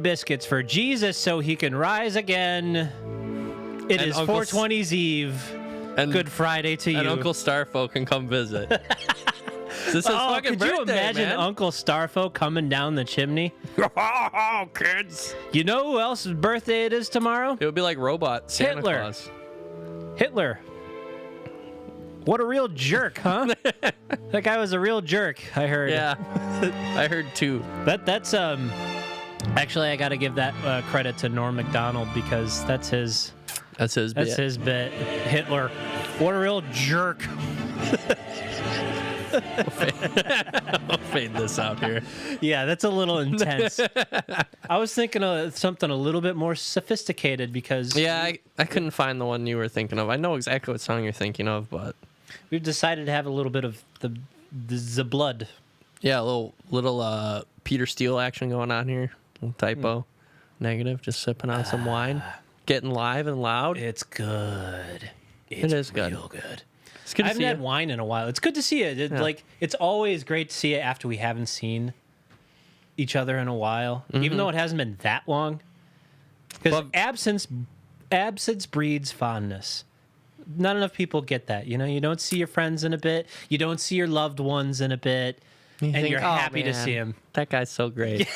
biscuits for Jesus so he can rise again. It is 420's Eve. And Good Friday to you. And Uncle Starfo can come visit. This is fucking could birthday, you imagine man. Uncle Starfo coming down the chimney? Oh, kids. You know who else's birthday it is tomorrow? It would be like robot Santa Hitler. Claus. Hitler. What a real jerk, huh? That guy was a real jerk, I heard. Yeah, I heard too. That's actually, I got to give that credit to Norm Macdonald because that's his bit. Hitler. What a real jerk. I'll fade this out here. Yeah, that's a little intense. I was thinking of something a little bit more sophisticated because... Yeah, I couldn't find the one you were thinking of. I know exactly what song you're thinking of, but... We've decided to have a little bit of the blood. Yeah, a little Peter Steele action going on here. Typo. Negative. Just sipping on some wine. Getting live and loud. It's good. It is good. Real good. It's good to I haven't see had you. wine in a while. It's good to see it. Like it's always great to see it after we haven't seen each other in a while, even though it hasn't been that long. Because absence breeds fondness. Not enough people get that. You know, you don't see your friends in a bit. You don't see your loved ones in a bit. And you're happy to see him. That guy's so great.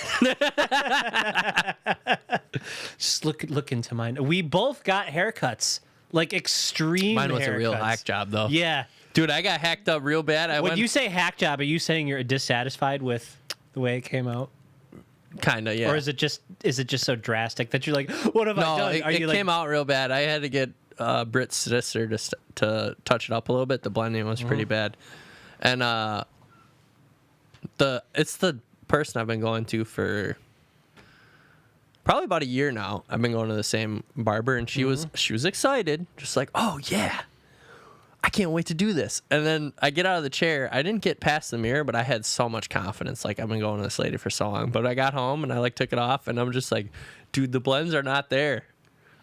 Just look into mine. We both got haircuts. Like extreme Mine was haircuts. a real hack job, though. Yeah. Dude, I got hacked up real bad. When you say hack job, are you saying you're dissatisfied with the way it came out? Kind of, yeah. Or is it just so drastic that you're like, what have I done? It came out real bad. I had to get Britt's sister to touch it up a little bit. The blending was pretty bad. And it's the person I've been going to for probably about a year now. I've been going to the same barber, and she was excited, just like, oh yeah, I can't wait to do this. And then I get out of the chair. I didn't get past the mirror, but I had so much confidence. Like, I've been going to this lady for so long. But I got home and I took it off, and I'm just like, dude, the blends are not there.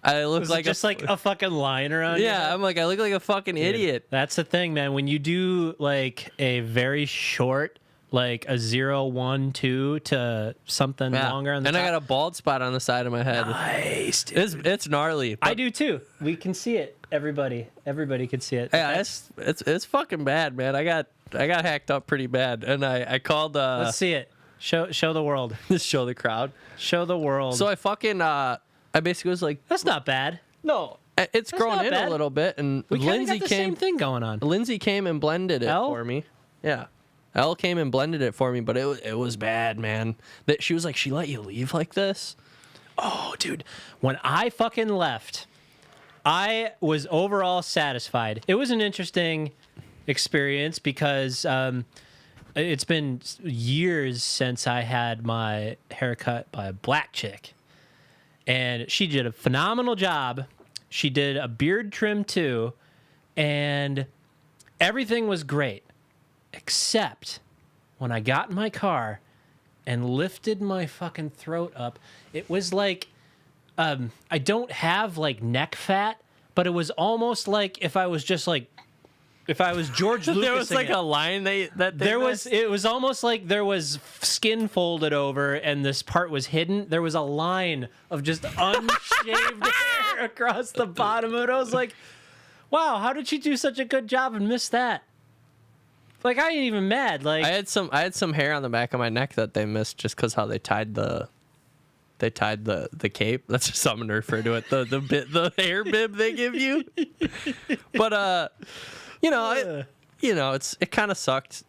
I look like just like a fucking line around. Yeah, I'm like, I look like a fucking idiot. That's the thing, man. When you do like a very short, like a 0, 1, 2 to something longer on the top. I got a bald spot on the side of my head. Nice, dude. It's gnarly. I do too. We can see it. Everybody can see it. Yeah, it's fucking bad, man. I got hacked up pretty bad, and I called. Let's see it. Show the world. Show the crowd. Show the world. So I fucking I basically was like, that's not bad. No, it's growing in a little bit, and we Lindsay got the same thing going on. Lindsay came and blended it for me. Yeah. Elle came and blended it for me, but it was bad, man. That she was like, she let you leave like this? Oh, dude. When I fucking left, I was overall satisfied. It was an interesting experience because it's been years since I had my hair cut by a black chick. And she did a phenomenal job. She did a beard trim too. And everything was great. Except when I got in my car and lifted my fucking throat up, it was like, I don't have like neck fat, but it was almost like if I was George Lucas. There was like a line it was almost like there was skin folded over and this part was hidden. There was a line of just unshaved hair across the bottom of it. I was like, wow, how did she do such a good job and miss that? Like, I ain't even mad. Like, I had some hair on the back of my neck that they missed just because how they tied the cape. That's just something to refer to it. The hair bib they give you. But it kind of sucked.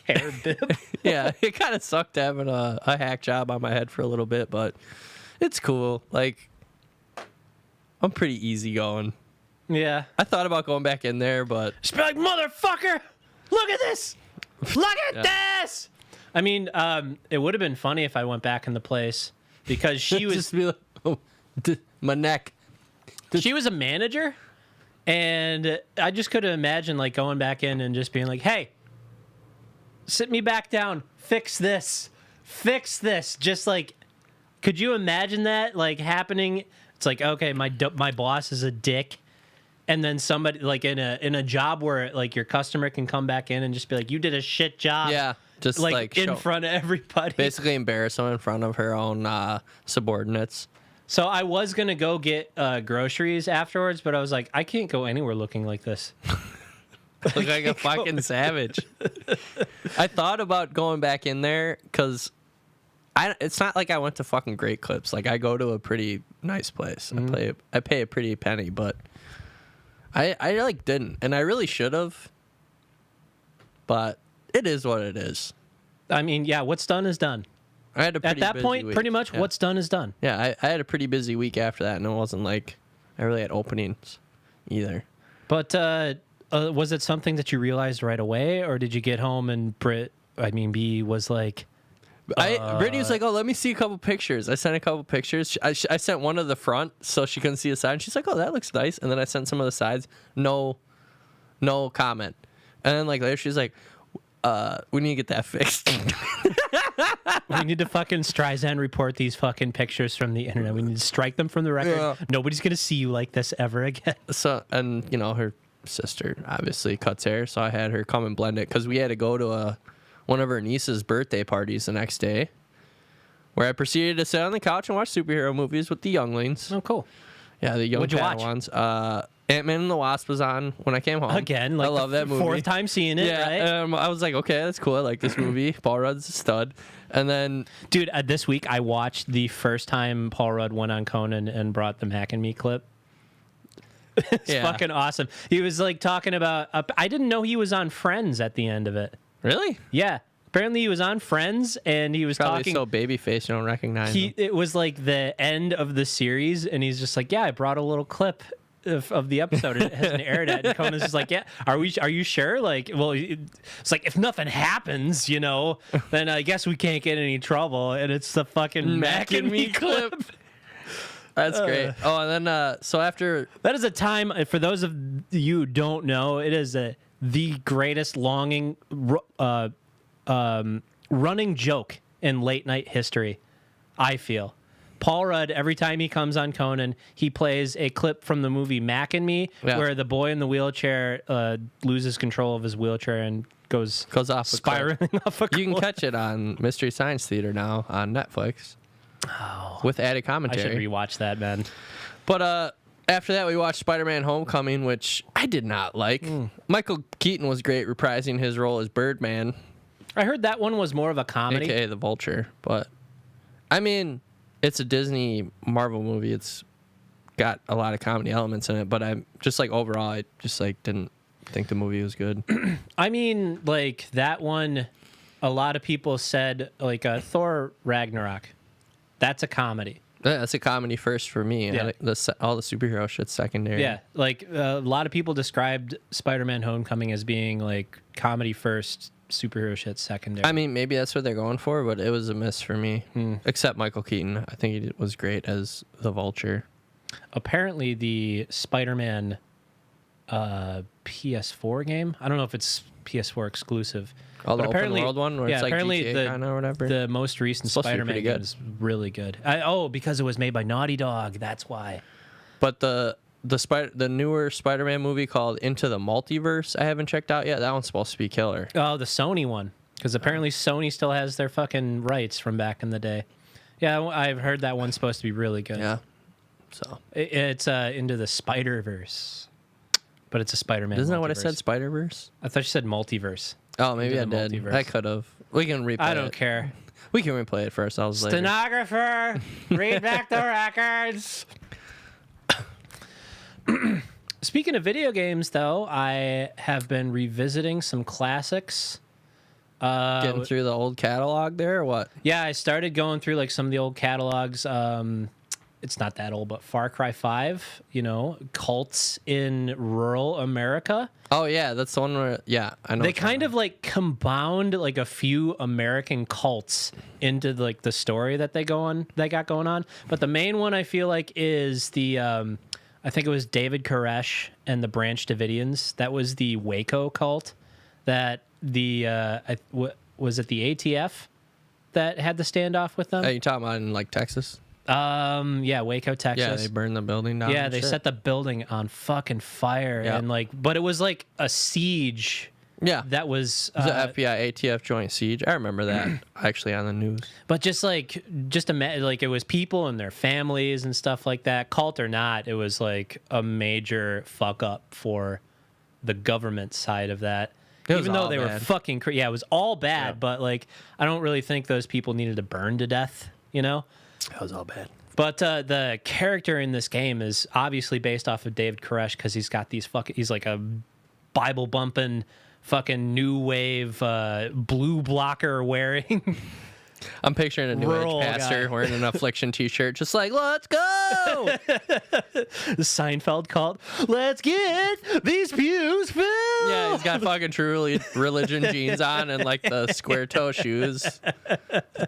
Hair bib. Yeah, it kind of sucked having a hack job on my head for a little bit, but it's cool. Like, I'm pretty easygoing. Yeah. I thought about going back in there, but just be like, motherfucker. Look at this! Look at this! I mean, it would have been funny if I went back in the place because she was just be like, oh, my neck. She was a manager, and I just could have imagined like going back in and just being like, "Hey, sit me back down. Fix this. Just like, could you imagine that like happening? It's like, okay, my boss is a dick. And then somebody like in a job where like your customer can come back in and just be like, you did a shit job. Yeah. Just like in front of everybody. Basically embarrass them in front of her own subordinates. So I was gonna go get groceries afterwards, but I was like, I can't go anywhere looking like this. Look like a fucking savage. I thought about going back in there because it's not like I went to fucking Great Clips. Like, I go to a pretty nice place. I pay a pretty penny, but I like didn't, and I really should have. But it is what it is. I mean, yeah, what's done is done. I had a pretty At that busy point, week. pretty much what's done is done. Yeah, I had a pretty busy week after that, and it wasn't like I really had openings either. But was it something that you realized right away, or did you get home and B was like... Brittany was like, "Oh, let me see a couple pictures." I sent a couple pictures. I sent one of the front so she couldn't see the side. And she's like, "Oh, that looks nice." And then I sent some of the sides. No comment. And then like later, she's like, "We need to get that fixed." We need to fucking Streisand report these fucking pictures from the internet. We need to strike them from the record. Yeah. Nobody's gonna see you like this ever again. So, and her sister obviously cuts hair, so I had her come and blend it because we had to go to one of her niece's birthday parties the next day, where I proceeded to sit on the couch and watch superhero movies with the younglings. Oh, cool. Yeah, the young What'd you watch? ones. Ant-Man and the Wasp was on when I came home. Again, like I love that movie. Fourth time seeing it, yeah, right? I was like, okay, that's cool. I like this movie. Paul Rudd's a stud. And then, Dude, this week I watched the first time Paul Rudd went on Conan and brought the Mac and Me clip. It's fucking awesome. He was like talking about. I didn't know he was on Friends at the end of it. really? Yeah, apparently he was on Friends and he was Probably talking. so babyface you don't recognize him. It was like the end of the series, and he's just like, "Yeah, I brought a little clip of the episode. It hasn't aired yet." And Conan's just like, "Yeah, are you sure? Like, well, it's like if nothing happens, then I guess we can't get in any trouble." And it's the fucking Mac and Me clip. That's great. Oh, and then so after That is a time for those of you who don't know. It is the greatest running joke in late night history. I feel Paul Rudd, every time he comes on Conan, he plays a clip from the movie Mac and Me, where the boy in the wheelchair loses control of his wheelchair and goes off spiraling off a cliff. you can catch it on Mystery Science Theater now on Netflix. With added I commentary. should rewatch that, man. But after that, we watched Spider-Man: Homecoming, which I did not like. Michael Keaton was great reprising his role as Birdman, I heard that one was more of a comedy. aka the Vulture. But I mean, it's a Disney Marvel movie. It's got a lot of comedy elements in it. But I'm just like overall, I just like didn't think the movie was good. I mean, like that one, a lot of people said like Thor Ragnarok. That's a comedy. That's a comedy first for me. Yeah. All the superhero shit's secondary. Yeah, like a lot of people described Spider-Man: Homecoming as being like comedy first, superhero shit secondary. I mean, maybe that's what they're going for, but it was a miss for me. Except Michael Keaton. I think he was great as the Vulture. Apparently, the Spider-Man PS4 game. I don't know if it's PS4 exclusive. Oh, the but open apparently, world one where it's like apparently GTA kind of or whatever. the most recent Supposed to be Spider-Man pretty game good. is really good. Because it was made by Naughty Dog. That's why. But the newer Spider-Man movie called Into the Multiverse, I haven't checked out yet. That one's supposed to be killer. Oh, the Sony one. Because apparently Sony still has their fucking rights from back in the day. Yeah, I've heard that one's supposed to be really good. Yeah. So It's Into the Spider-Verse. But it's a Spider-Man isn't that what I multiverse. said? Spider-Verse? I thought you said multiverse. Oh, maybe I Into the did. multiverse. I could have. We can replay it. I don't care. We can replay it for ourselves later. Stenographer, read back the records. Speaking of video games, though, I have been revisiting some classics. Getting through the old catalog there or what? Yeah, I started going through like some of the old catalogs. It's not that old, but Far Cry 5, cults in rural America. Oh, yeah, that's the one where, yeah, I know. They kind of like combined like a few American cults into like the story that they got going on. But the main one I feel like is the, I think it was David Koresh and the Branch Davidians. That was the Waco cult that was it the ATF that had the standoff with them? Are you talking about in like Texas? Yeah, Waco, Texas. Yeah, they burned the building down. Yeah, and they shit. set the building on fucking fire, Yep. and but it was like a siege Yeah. that was It was the FBI ATF joint siege. I remember that actually on the news. but just like it was people and their families and stuff like that, cult or not, it was like a major fuck up for the government side of that. It was Even though all they were bad. fucking yeah, it was all bad, Yeah. but like I don't really think those people needed to burn to death, you know? That was all bad. But the character in this game is obviously based off of David Koresh because he's got these he's like a Bible bumping fucking new wave blue blocker wearing. I'm picturing a new Rural age pastor guy. wearing an affliction t-shirt, just like, let's go. The Seinfeld cult. Let's get these pews filled. Yeah, he's got fucking true religion jeans on and like the square toe shoes.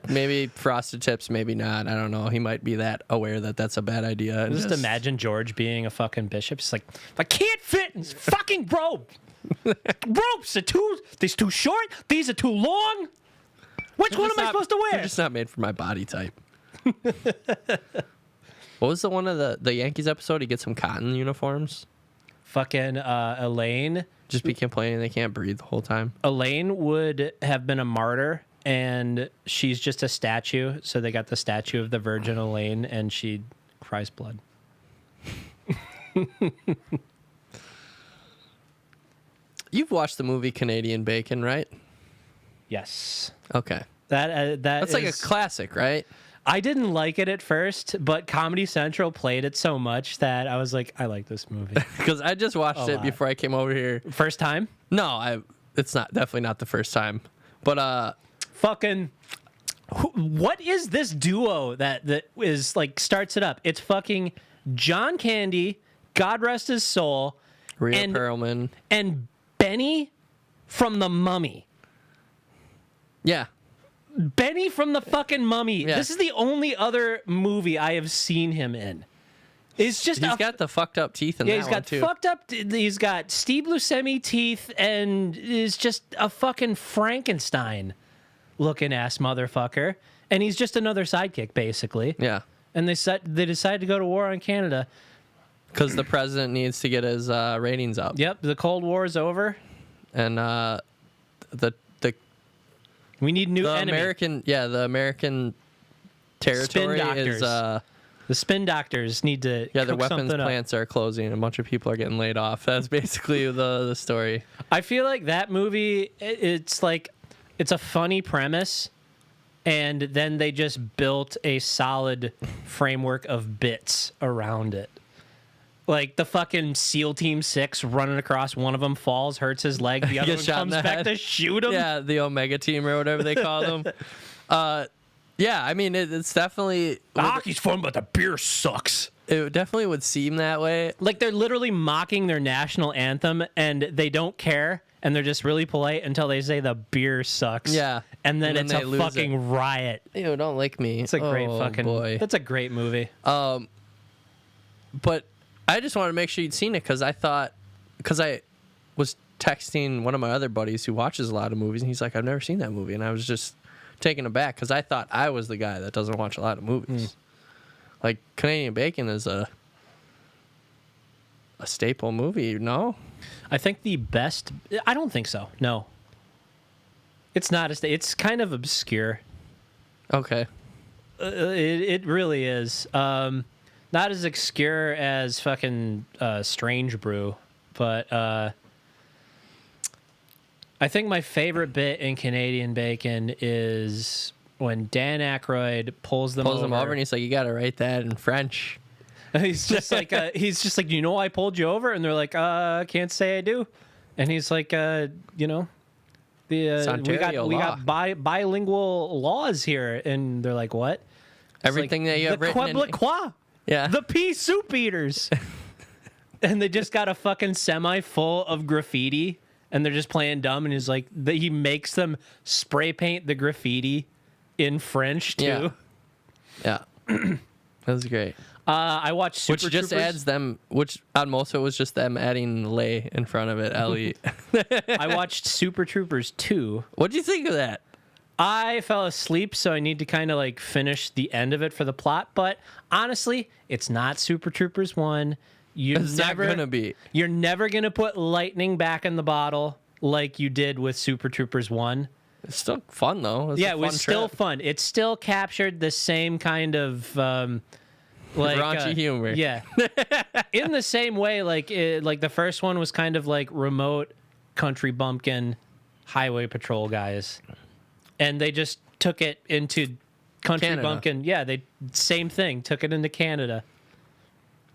Maybe frosted tips, maybe not. I don't know. He might be that aware that that's a bad idea. And Just imagine George being a fucking bishop. It's like, I can't fit in this fucking robe. Ropes are these too short. These are too long. Which one am I supposed to wear? They're just not made for my body type. What was the one of the Yankees episode? He gets some cotton uniforms. Fucking Elaine. Just be complaining they can't breathe the whole time. Elaine would have been a martyr, and she's just a statue. So they got the statue of the Virgin Elaine, and she cries blood. You've watched the movie Canadian Bacon, right? Yes. Okay. That's Like a classic, right? I didn't like it at first, but Comedy Central played it so much that I was like, I like this movie. Because I just watched it lot. before I came over here. First time? No, it's definitely not the first time. But Fucking what is this duo that is like starts it up? It's fucking John Candy, God rest his soul, Rhea Perlman. and Benny from The Mummy. Yeah. Benny from the fucking Mummy. Yeah. This is the only other movie I have seen him in. It's just He's got the fucked up teeth in yeah, that he's one, got too. fucked up. He's got Steve Buscemi teeth and is just a fucking Frankenstein looking ass motherfucker. And he's just another sidekick, basically. Yeah. And they decided to go to war on Canada. Because the president needs to get his ratings up. Yep, the Cold War is over. And We need new the enemy. the American territory is The spin doctors need to their cook weapons something up. plants are closing. A bunch of people are getting laid off. That's basically the story. I feel like that movie, it's a funny premise, and then they just built a solid framework of bits around it. Like the fucking SEAL Team 6 running across, one of them falls, hurts his leg, the other Gets one shot in comes the back head. to shoot him. Yeah, the Omega Team or whatever they call them. Yeah, I mean it's definitely The hockey's fun, but the beer sucks. it definitely would seem that way. Like they're literally mocking their national anthem, and they don't care, and they're just really polite until they say the beer sucks. Yeah, and then and it's then a they lose fucking riot. Ew, don't lick me. It's a great fucking. boy. That's a great movie. But I just wanted to make sure you'd seen it because I was texting one of my other buddies who watches a lot of movies, and he's like, I've never seen that movie. And I was just taken aback because I thought I was the guy that doesn't watch a lot of movies. Like, Canadian Bacon is a staple movie, no? I think the best. I don't think so. No. It's not it's kind of obscure. Okay. It really is. Not as obscure as fucking Strange Brew, but I think my favorite bit in Canadian Bacon is when Dan Aykroyd pulls them over and he's like, you got to write that in French. he's just like, you know, I pulled you over, and they're like, can't say I do, and he's like, you know, we got bilingual laws here, and they're like, what? Everything that you have written in... Quebecois. Yeah. The pea soup eaters. And they just got a fucking semi full of graffiti, and they're just playing dumb, and he's like, he makes them spray paint the graffiti in French too. Yeah. That was great. I watched Super Which just Troopers. adds them, which on most of it was just them adding lay in front of it, Ellie. I watched Super Troopers 2. What'd you think of that? I fell asleep, so I need to kind of like finish the end of it for the plot. But honestly, it's not Super Troopers 1. It's not gonna be. You're never gonna put lightning back in the bottle. like you did with Super Troopers 1. It's still fun, though. It was still fun. It still captured the same kind of like raunchy humor. Yeah. In the same way, like the first one was kind of like remote country bumpkin highway patrol guys. And they just took it into country Canada. bumpkin. Yeah, they same thing. Took it into Canada.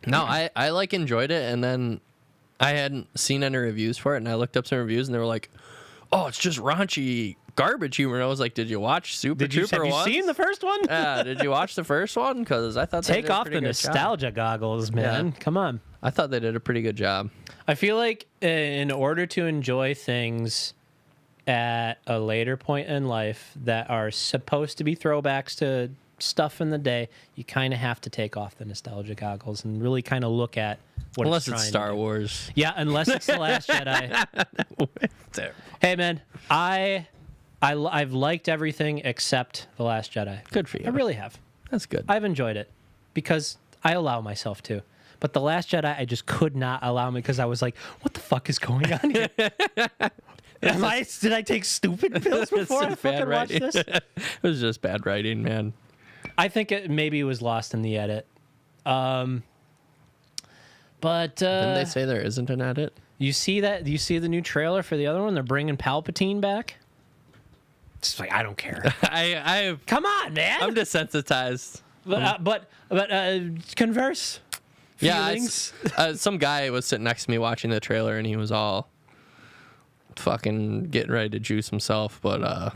No, I like enjoyed it, and then I hadn't seen any reviews for it, and I looked up some reviews, and they were like, "Oh, it's just raunchy garbage humor." And I was like, "Did you watch Super Trooper Have you once? seen the first one? Yeah, did you watch the first one? Because I thought they Take did a off pretty the good job. nostalgia goggles, man. Yeah. Come on. I thought they did a pretty good job. I feel like in order to enjoy things at a later point in life that are supposed to be throwbacks to stuff in the day, you kind of have to take off the nostalgia goggles and really kind of look at what Unless it's it's trying Star to do. Wars. Yeah, unless it's The Last Jedi. Hey, man, I've liked everything except The Last Jedi. Good for you. I really have. That's good. I've enjoyed it because I allow myself to. But The Last Jedi, I just could not allow me because I was like, what the fuck is going on here? Did I take stupid pills before I fucking watched this? It was just bad writing, man. I think maybe it was lost in the edit. But Didn't they say there isn't an edit? you see that? You see the new trailer for the other one? They're bringing Palpatine back. It's like, I don't care. Come on, man. I'm desensitized. But converse. Yeah, Feelings. some guy was sitting next to me watching the trailer, and he was all fucking getting ready to juice himself. But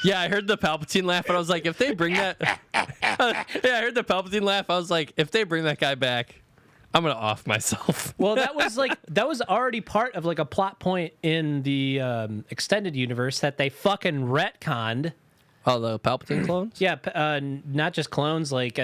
yeah, I heard the Palpatine laugh, and I was like, if they bring that, yeah, I heard the Palpatine laugh. I was like, if they bring that guy back, I'm gonna off myself. Well, that was already part of like a plot point in the extended universe that they fucking retconned. Oh, the Palpatine clones? Yeah, not just clones. Like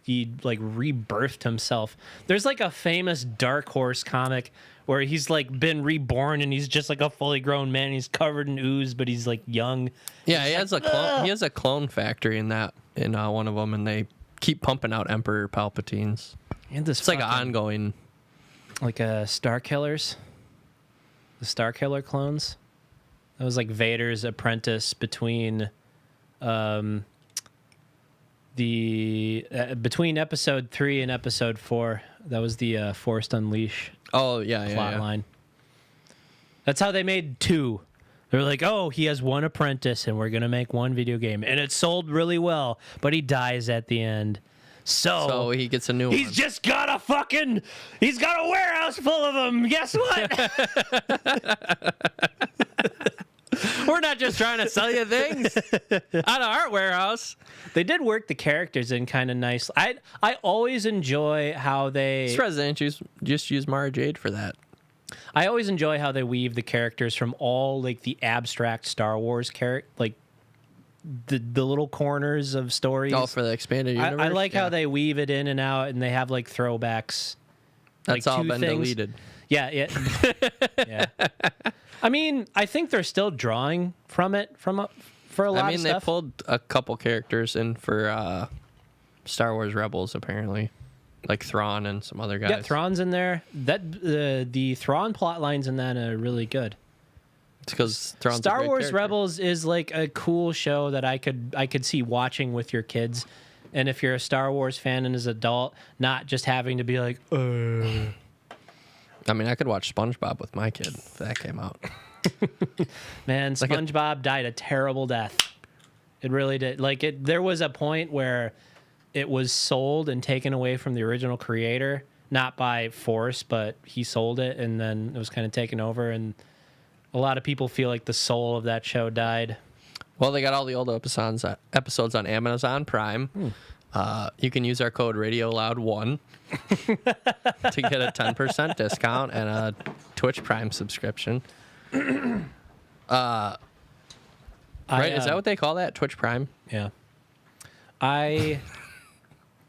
he like rebirthed himself. There's like a famous Dark Horse comic where he's like been reborn and he's just like a fully grown man. He's covered in ooze, but he's like young. Yeah, he has a clone. He has a clone factory in one of them, and they keep pumping out Emperor Palpatines. And this It's like an ongoing. like Star Killers, the Star Killer clones. That was like Vader's apprentice between between episode 3 and episode 4. That was the Force Unleash Oh yeah, plot line. That's how they made 2. They were like, oh, he has one apprentice and we're gonna make one video game, and it sold really well, but he dies at the end. So he gets a new one. He's just got he's got a warehouse full of them. Guess what? We're not just trying to sell you things out of our warehouse. They did work the characters in kind of nice. I always enjoy how they. This Resident just use Mara Jade for that. I always enjoy how they weave the characters from all like the abstract Star Wars character, like the little corners of stories. Oh, for the expanded universe. I like how they weave it in and out, and they have like throwbacks. That's like, all two been things. deleted. Yeah, yeah. I mean, I think they're still drawing from it for a lot of stuff. They pulled a couple characters in for Star Wars Rebels, apparently, like Thrawn and some other guys. Yeah, Thrawn's in there. The Thrawn plot lines in that are really good. It's because Thrawn's Star a great Wars character. Rebels is like a cool show that I could see watching with your kids, and if you're a Star Wars fan and as an adult, not just having to be like, I mean, I could watch SpongeBob with my kid if that came out. man, SpongeBob died a terrible death. It really did. Like there was a point where it was sold and taken away from the original creator, not by force, but he sold it, and then it was kind of taken over, and a lot of people feel like the soul of that show died. Well, they got all the old episodes on Amazon Prime. You can use our code RadioLOUD1 to get a 10% discount and a Twitch Prime subscription. Right? Is that what they call that? Twitch Prime? Yeah. I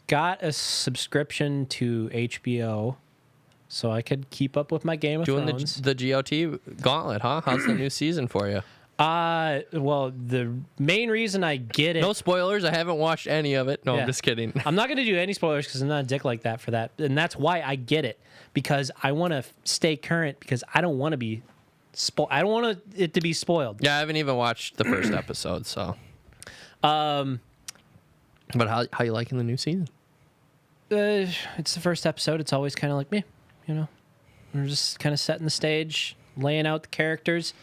got a subscription to HBO so I could keep up with my Game of Doing Thrones. the GOT gauntlet, huh? How's the new season for you? Well, the main reason I get it... No spoilers. I haven't watched any of it. No, Yeah. I'm just kidding. I'm not going to do any spoilers because I'm not a dick like that for that. And that's why I get it. Because I want to stay current because I don't want to be I don't want it to be spoiled. Yeah, I haven't even watched the first episode, so. But how you liking the new season? It's the first episode. It's always kind of like me, you know. We're just kind of setting the stage, laying out the characters.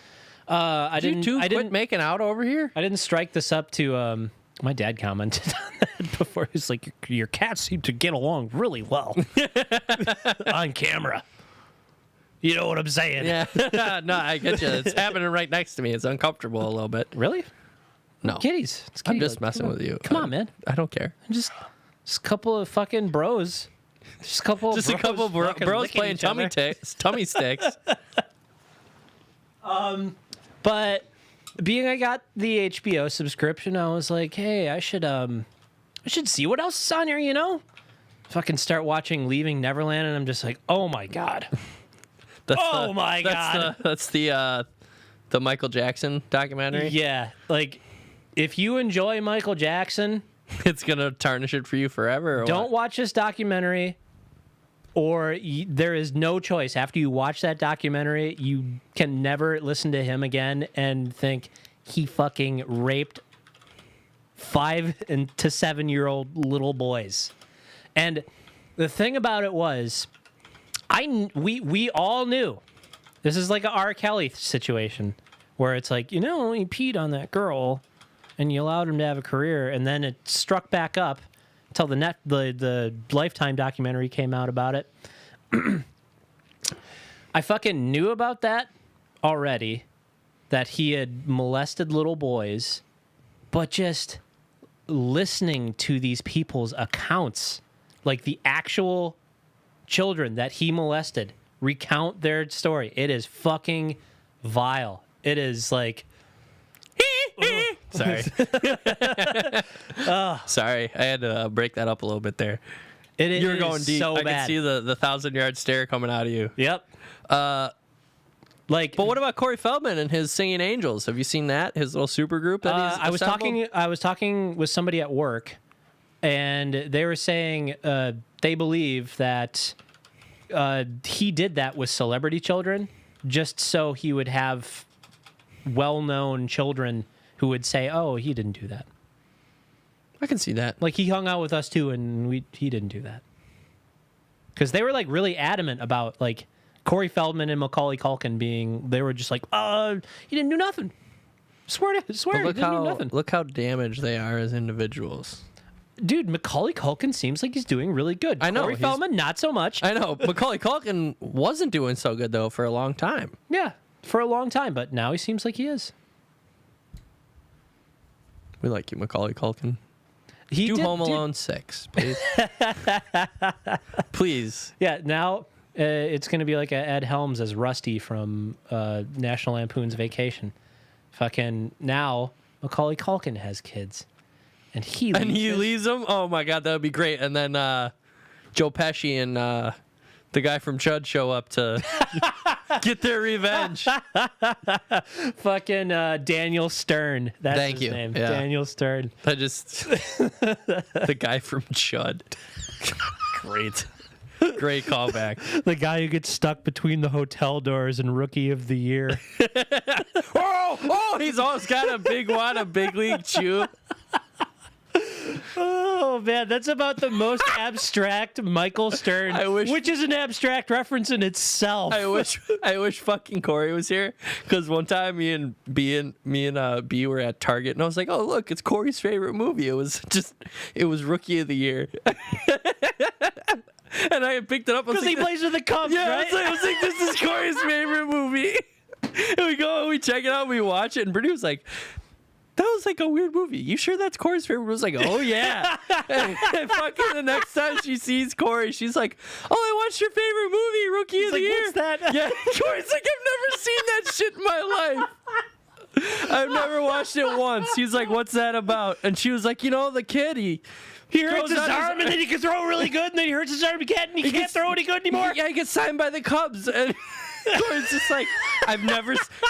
I didn't quit making out over here. I didn't strike this up to. My dad commented on that before. He's like, your cats seem to get along really well on camera. You know what I'm saying? Yeah. No, I get you. It's happening right next to me. It's uncomfortable a little bit. Really? No. Kitties. It's I'm kitty just messing with you. Come on, man. I don't care. Just a couple of fucking bros. Just a couple of bros playing tummy sticks. But being I got the HBO subscription, I was like, hey, I should see what else is on here, you know? Fucking start watching Leaving Neverland, and I'm just like, oh my God. That's the Micheal Jackson documentary? Yeah. Like, if you enjoy Micheal Jackson, it's going to tarnish it for you forever? Or don't watch this documentary, or there is no choice. After you watch that documentary, you can never listen to him again and think he fucking raped 5 to 7 year old little boys. And the thing about it was, we all knew this is like a R. Kelly situation where it's like, you know, he peed on that girl and you allowed him to have a career, and then it struck back up until the Lifetime documentary came out about it. I fucking knew about that already, that he had molested little boys, but just listening to these people's accounts, like the actual children that he molested, recount their story. It is fucking vile. It is like... Sorry. Sorry. I had to break that up a little bit there. You were going deep. So I bad. could see the 1,000-yard stare coming out of you. Yep. But what about Corey Feldman and his Singing Angels? Have you seen that? His little super group that he's assembled? I was talking with somebody at work, and they were saying they believe that he did that with celebrity children just so he would have well-known children who would say, oh, he didn't do that. I can see that. Like, he hung out with us too, and he didn't do that. Because they were like really adamant about like Corey Feldman and Macaulay Culkin they were just like, he didn't do nothing. Swear, he didn't do nothing. Look how damaged they are as individuals. Dude, Macaulay Culkin seems like he's doing really good. I know. Corey Feldman, not so much. I know. Macaulay Culkin wasn't doing so good, though, for a long time. Yeah, for a long time, but now he seems like he is. We like you, Macaulay Culkin. Do Home Alone 6, please. Please. Yeah, now it's going to be like a Ed Helms as Rusty from National Lampoon's Vacation. Fucking now, Macaulay Culkin has kids. And he leaves them? Oh, my God, that would be great. And then Joe Pesci and the guy from Chud show up to get their revenge. Fucking Daniel Stern. That's Thank his you. name. Yeah. Daniel Stern. I just... the guy from Chud. Great callback. The guy who gets stuck between the hotel doors and Rookie of the Year. He's always got a big wad of Big League Chew. Oh, man, that's about the most abstract Michael Stern, which is an abstract reference in itself. I wish fucking Corey was here, because one time me and B were at Target, and I was like, oh, look, it's Corey's favorite movie. It was Rookie of the Year. And I picked it up. Because he plays with the Cubs, right? I was like, this is Corey's favorite movie. And we go and we check it out, and we watch it, and Brittany was like, that was like a weird movie. You sure that's Corey's favorite? I was like, oh yeah. and fucking the next time she sees Corey, she's like, oh, I watched your favorite movie, Rookie of the Year. What's that? Yeah. Corey's like, I've never seen that shit in my life. I've never watched it once. He's like, what's that about? And she was like, the kid, he hurts his arm, and then he can throw really good, and then he hurts his arm again, and he can't throw any good anymore. Yeah, he gets signed by the Cubs. And Corey's just like,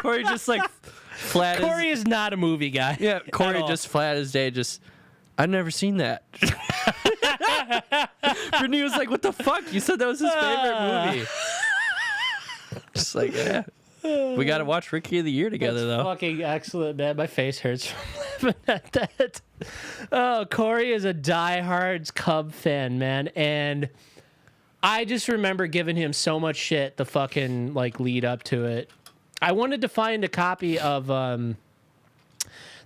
Corey just like, flat. Corey is not a movie guy. Yeah, Corey just flat as day. I've never seen that. Brittany was like, "What the fuck? You said that was his favorite movie." Just like, yeah. We got to watch Rookie of the Year together, That's though. fucking excellent, man. My face hurts from laughing at that. Oh, Corey is a diehard Cub fan, man, and I just remember giving him so much shit the fucking like lead up to it. I wanted to find a copy of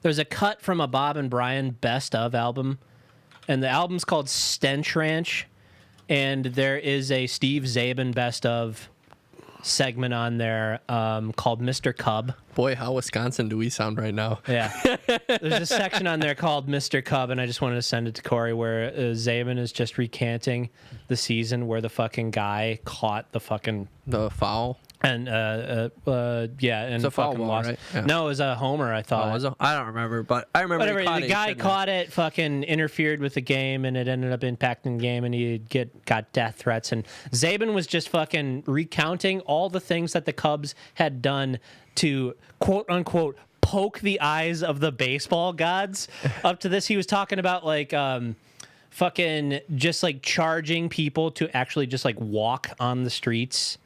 there's a cut from a Bob and Brian best of album, and the album's called Stench Ranch, and there is a Steve Zabin best of segment on there called Mr. Cub. Boy, how Wisconsin do we sound right now? Yeah. There's a section on there called Mr. Cub, and I just wanted to send it to Corey where Zabin is just recanting the season where the fucking guy caught the fucking... The foul? And, and It's a foul fucking ball, lost. right? Yeah. No, it was a homer, I thought. Oh, was it? I don't remember, but I remember Whatever, the guy it, caught it, fucking interfered with the game, and it ended up impacting the game, and he got death threats. And Zabin was just fucking recounting all the things that the Cubs had done to quote unquote poke the eyes of the baseball gods. Up to this, he was talking about like fucking just like charging people to actually just like walk on the streets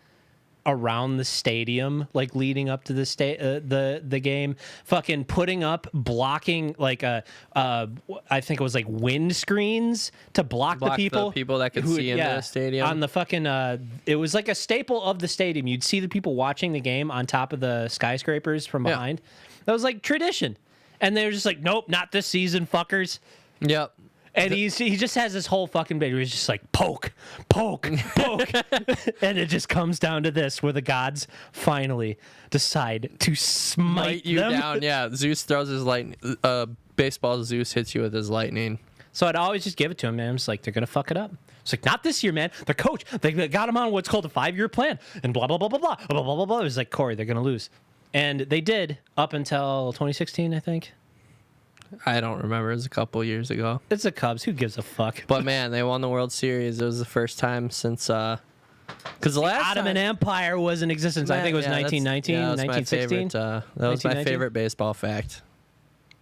around the stadium, like leading up to the game, fucking putting up blocking like I think it was like wind screens to block the people that could see into the stadium on the fucking it was like a staple of the stadium. You'd see the people watching the game on top of the skyscrapers from behind. That was like tradition, and they were just like, nope, not this season, fuckers. Yep. And he just has this whole fucking bit where he's just like, poke. And it just comes down to this, where the gods finally decide to smite you them. down. Yeah, Zeus throws his lightning. Baseball Zeus hits you with his lightning. So I'd always just give it to him, man. I'm just like, they're going to fuck it up. It's like, not this year, man. Their coach, they got him on what's called a 5-year plan. And blah, blah, blah, blah, blah, blah, blah, blah, blah. It was like, Corey, they're going to lose. And they did up until 2016, I think. I don't remember. It was a couple years ago. It's the Cubs. Who gives a fuck? But man, they won the World Series. It was the first time since because the last Ottoman Empire was in existence. I think it was 1919, 1916. That was my favorite baseball fact.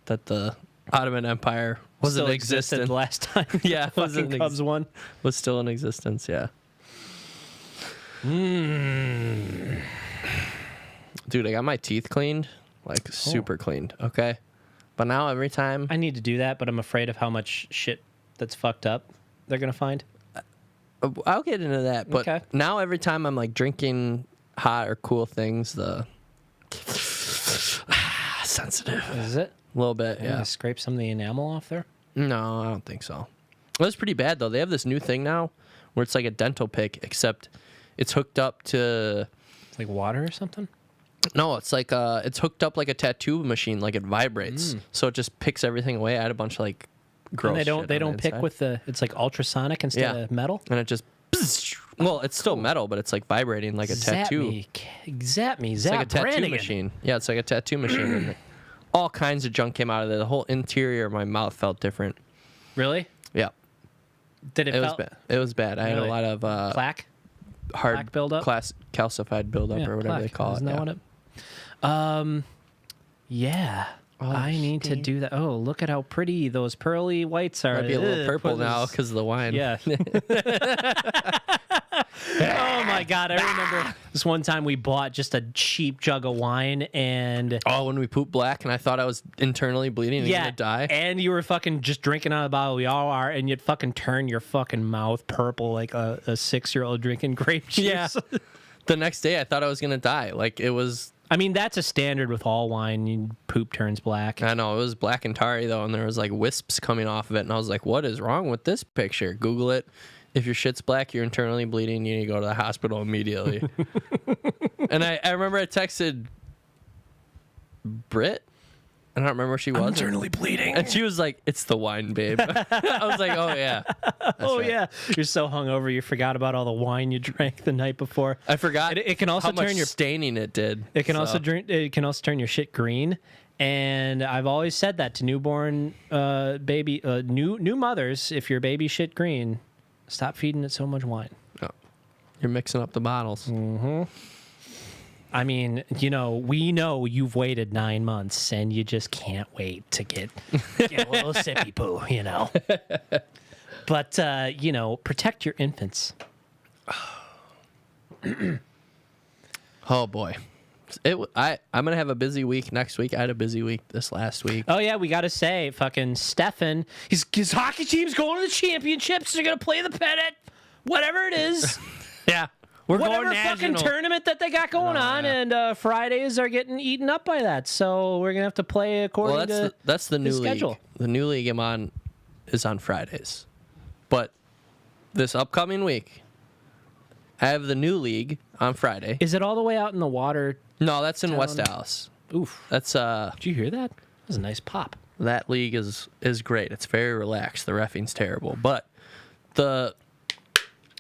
That the Ottoman Empire was still in existed existence the last time. Yeah, fucking Cubs won. Was still in existence. Yeah. Dude, I got my teeth cleaned, like super cleaned. Okay. But now every time... I need to do that, but I'm afraid of how much shit that's fucked up they're going to find. I'll get into that. But now every time I'm like drinking hot or cool things, the... sensitive. Is it? A little bit, yeah. Gonna scrape some of the enamel off there? No, I don't think so. Well, it's pretty bad, though. They have this new thing now where it's like a dental pick, except it's hooked up to... It's like water or something? No, it's like it's hooked up like a tattoo machine, like it vibrates, so it just picks everything away. I had a bunch of like gross. And they don't pick with the. It's like ultrasonic instead of metal. And it just. Well, it's still metal, but it's like vibrating like a tattoo. Zap me, it's like a tattoo machine. Yeah, it's like a tattoo machine. And all kinds of junk came out of it. The whole interior of my mouth felt different. Really? Yeah. Did it? It was bad. It was bad. I had a lot of plaque. Hard plaque buildup, calcified buildup, or whatever they call it. Isn't that what it? Yeah. I need to do that. Oh, look at how pretty those pearly whites are. Might be a little purple now because of the wine. Yeah. Oh my God! I remember this one time we bought just a cheap jug of wine, and when we pooped black, and I thought I was internally bleeding and gonna die. And you were fucking just drinking out of the bottle. We all are, and you'd fucking turn your fucking mouth purple like a 6-year-old drinking grape juice. Yeah. The next day, I thought I was gonna die. Like it was. I mean, that's a standard with all wine. Poop turns black. I know. It was black and tarry, though, and there was, like, wisps coming off of it. And I was like, what is wrong with this picture? Google it. If your shit's black, you're internally bleeding, you need to go to the hospital immediately. And I remember I texted Britt. I don't remember where she was. I'm internally bleeding. And she was like, it's the wine, babe. I was like, oh, yeah. Yeah. You're so hungover, you forgot about all the wine you drank the night before. I forgot it can also how much turn your staining it did. It can also turn your shit green. And I've always said that to newborn baby, new mothers, if your baby shit green, stop feeding it so much wine. Oh. You're mixing up the bottles. Mm-hmm. I mean, we know you've waited 9 months and you just can't wait to get a little sippy poo, But, protect your infants. Oh, boy. I'm gonna have a busy week next week. I had a busy week this last week. Oh yeah, we got to say, fucking Stefan, his hockey team's going to the championships. They're gonna play the pennant, whatever it is. Yeah, we're Whatever going fucking national. tournament that they got going on, yeah. and Fridays are getting eaten up by that. So we're gonna have to play according Well, that's the new his league. schedule. The new league I'm on is on Fridays, but this upcoming week, I have the new league on Friday. Is it all the way out in the water? No, that's in West Dallas. Oof. That's Did you hear that? That was a nice pop. that league is great. It's very relaxed. The reffing's terrible, but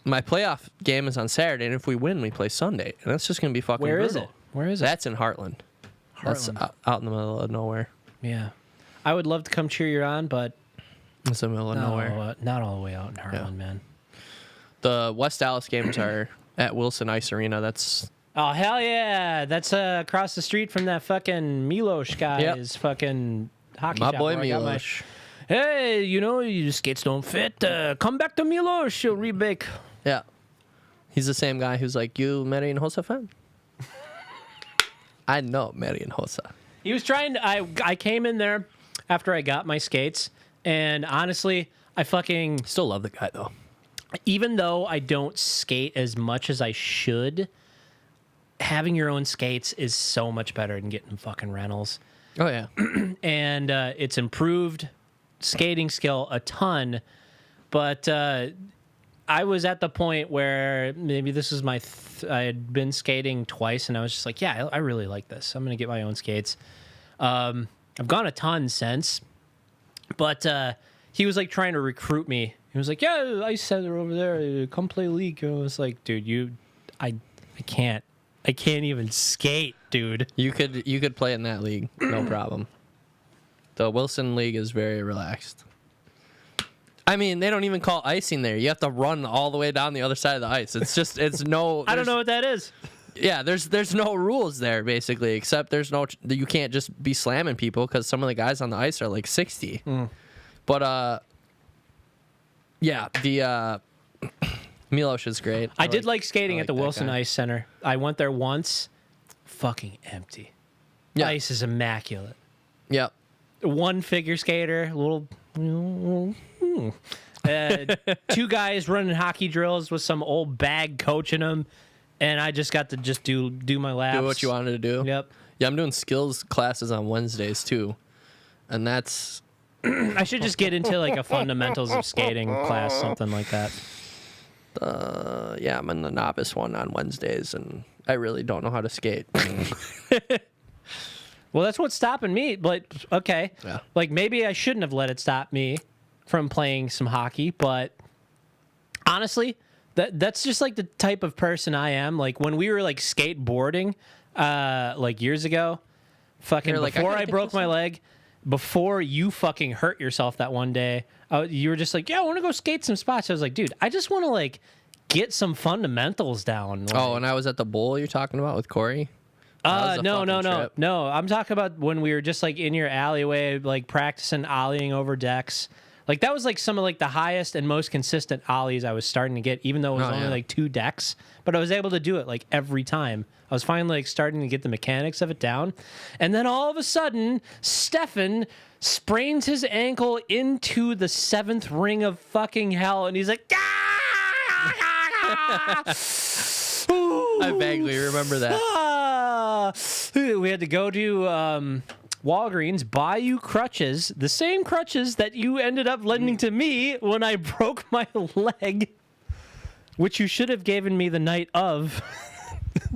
my playoff game is on Saturday, and if we win, we play Sunday, and that's just gonna be fucking Where is brutal. it? Where is it? That's in Heartland. That's out in the middle of nowhere. Yeah. I would love to come cheer you on, but It's in the middle of nowhere. not all the way out in Harlan, Yeah. man. The West Dallas games are at Wilson Ice Arena. That's Oh, hell yeah. That's across the street from that fucking Milos guy's fucking hockey my shop boy where I got my- Milos. Hey, your skates don't fit. Come back to Milos. She'll rebake. Yeah. He's the same guy who's like, you Marian Hossa fan? I know Marian Hossa. He was trying to... I came in there after I got my skates, and honestly, I fucking... Still love the guy, though. Even though I don't skate as much as I should, having your own skates is so much better than getting fucking rentals. Oh, yeah. And it's improved skating skill a ton, but I was at the point where maybe this is my I had been skating twice, and I was just like, yeah, I really like this. I'm gonna get my own skates. I've gone a ton since, but he was like trying to recruit me. He was like, yeah, Ice Center over there, come play league. I was like, dude, I can't even skate, dude. You could play in that league, no problem. The Wilson League is very relaxed. I mean, they don't even call icing there. You have to run all the way down the other side of the ice. It's no. I don't know what that is. Yeah, there's no rules there basically, except you can't just be slamming people because some of the guys on the ice are like 60. But yeah, the Milos is great. I did like skating I at the like that Wilson guy. Ice Center. I went there once. Fucking empty. Yeah. Ice is immaculate. Yep. One figure skater, two guys running hockey drills with some old bag coaching them, and I just got to just do my laps. Do what you wanted to do. Yep. Yeah, I'm doing skills classes on Wednesdays too, and that's I should just get into like a fundamentals of skating class, something like that. yeah, I'm in the novice one on Wednesdays, and I really don't know how to skate. Well, that's what's stopping me. But okay, Yeah. like maybe I shouldn't have let it stop me from playing some hockey. But honestly, that's just like the type of person I am. Like when we were like skateboarding, like years ago, fucking You're like, I before gotta I get broke this my in. leg, before you fucking hurt yourself that one day, you were just like, yeah, I want to go skate some spots. I was like, dude, I just want to like get some fundamentals down. Like, Oh, and I was at the bowl you're talking about with Corey? That was a no. fucking trip. I'm talking about when we were just like in your alleyway, like practicing ollieing over decks. Like that was like some of like the highest and most consistent ollies I was starting to get, even though it was only yeah. like 2 decks. But I was able to do it like every time. I was finally like starting to get the mechanics of it down. And then all of a sudden, Stefan sprains his ankle into the 7th ring of fucking hell, and he's like, I vaguely remember that. we had to go to Walgreens, buy you crutches, the same crutches that you ended up lending to me when I broke my leg, which you should have given me the night of,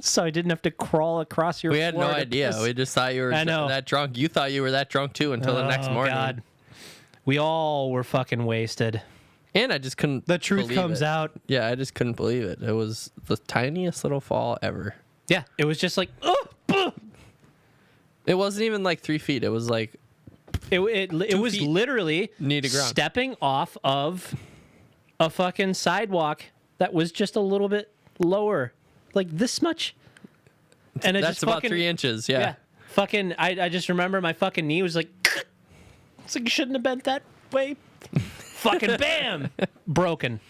so I didn't have to crawl across your We had no floor to idea. piss. We just thought you were I know. that drunk. You thought you were that drunk too until the next Oh, morning. God. We all were fucking wasted. And I just couldn't. The truth believe comes it. out. Yeah, I just couldn't believe it. It was the tiniest little fall ever. Yeah, it was just like, oh, It wasn't even like 3 feet. It was like it was feet literally knee to ground. stepping off of a fucking sidewalk that was just a little bit lower, like this much. And it that's just about fucking, 3 inches. Yeah. fucking. I just remember my fucking knee was like, it's like you shouldn't have bent that way. Fucking bam, broken.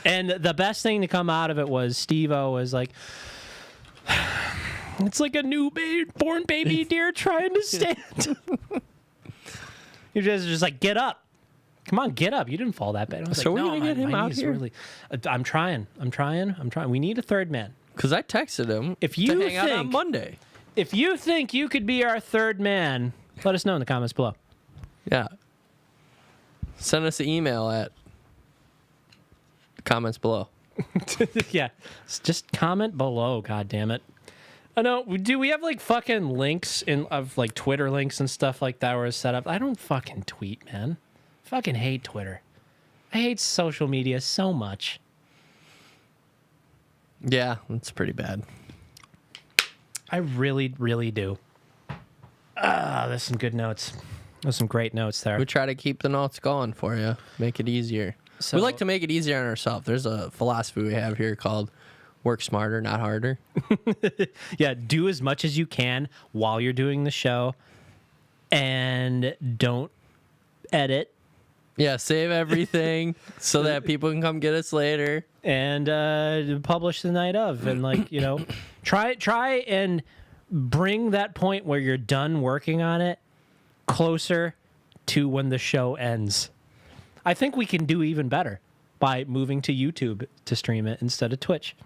And the best thing to come out of it was Steve-O was like, It's like a born baby deer trying to stand. You just like, get up. Come on, get up. You didn't fall that bad. I was So like, we're no, gonna get him my out knees here? really. I'm trying. We need a third man. Because I texted him If you to hang out on think- Monday. If you think you could be our third man, let us know in the comments below. Yeah. Send us an email at comments below. Yeah, just comment below. God damn it. I know. Do we have like fucking links of like Twitter links and stuff like that where it's set up? I don't fucking tweet, man. Fucking hate Twitter. I hate social media so much. Yeah, it's pretty bad. I really, really do. There's some good notes. There's some great notes there. We try to keep the notes going for you, make it easier. So- We like to make it easier on ourselves. There's a philosophy we have here called work smarter, not harder. Yeah, do as much as you can while you're doing the show, and don't edit, Yeah, save everything so that people can come get us later. and publish the night of, and like, you know, try and bring that point where you're done working on it closer to when the show ends. I think we can do even better by moving to YouTube to stream it instead of Twitch.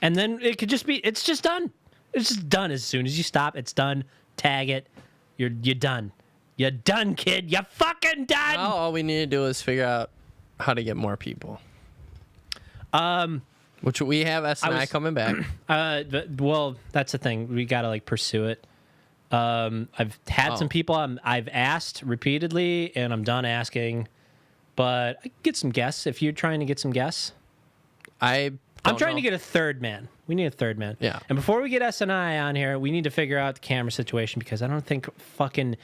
And then it could just be, it's just done. It's just done as soon as you stop. It's done. Tag it. You're done. You're done, kid. You're fucking done. Now all we need to do is figure out how to get more people. Which we have S&I coming back. Well, that's the thing. We got to like pursue it. I've had some people I've asked repeatedly, and I'm done asking. But I can get some guests if you're trying to get some guests. I'm trying to get a third man. We need a third man. Yeah. And before we get S&I on here, we need to figure out the camera situation, because I don't think fucking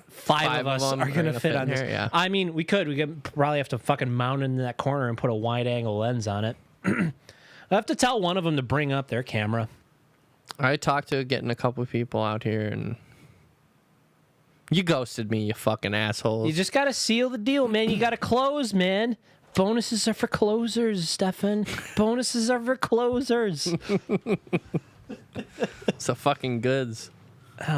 five of us them are going to fit on in this. here, yeah. I mean, we could probably have to fucking mount in that corner and put a wide angle lens on it. I have to tell one of them to bring up their camera. I talked to getting a couple of people out here, and you ghosted me, you fucking assholes. You just got to seal the deal, man. You got to close, man. Bonuses are for closers, Stefan. Bonuses are for closers. It's the fucking goods.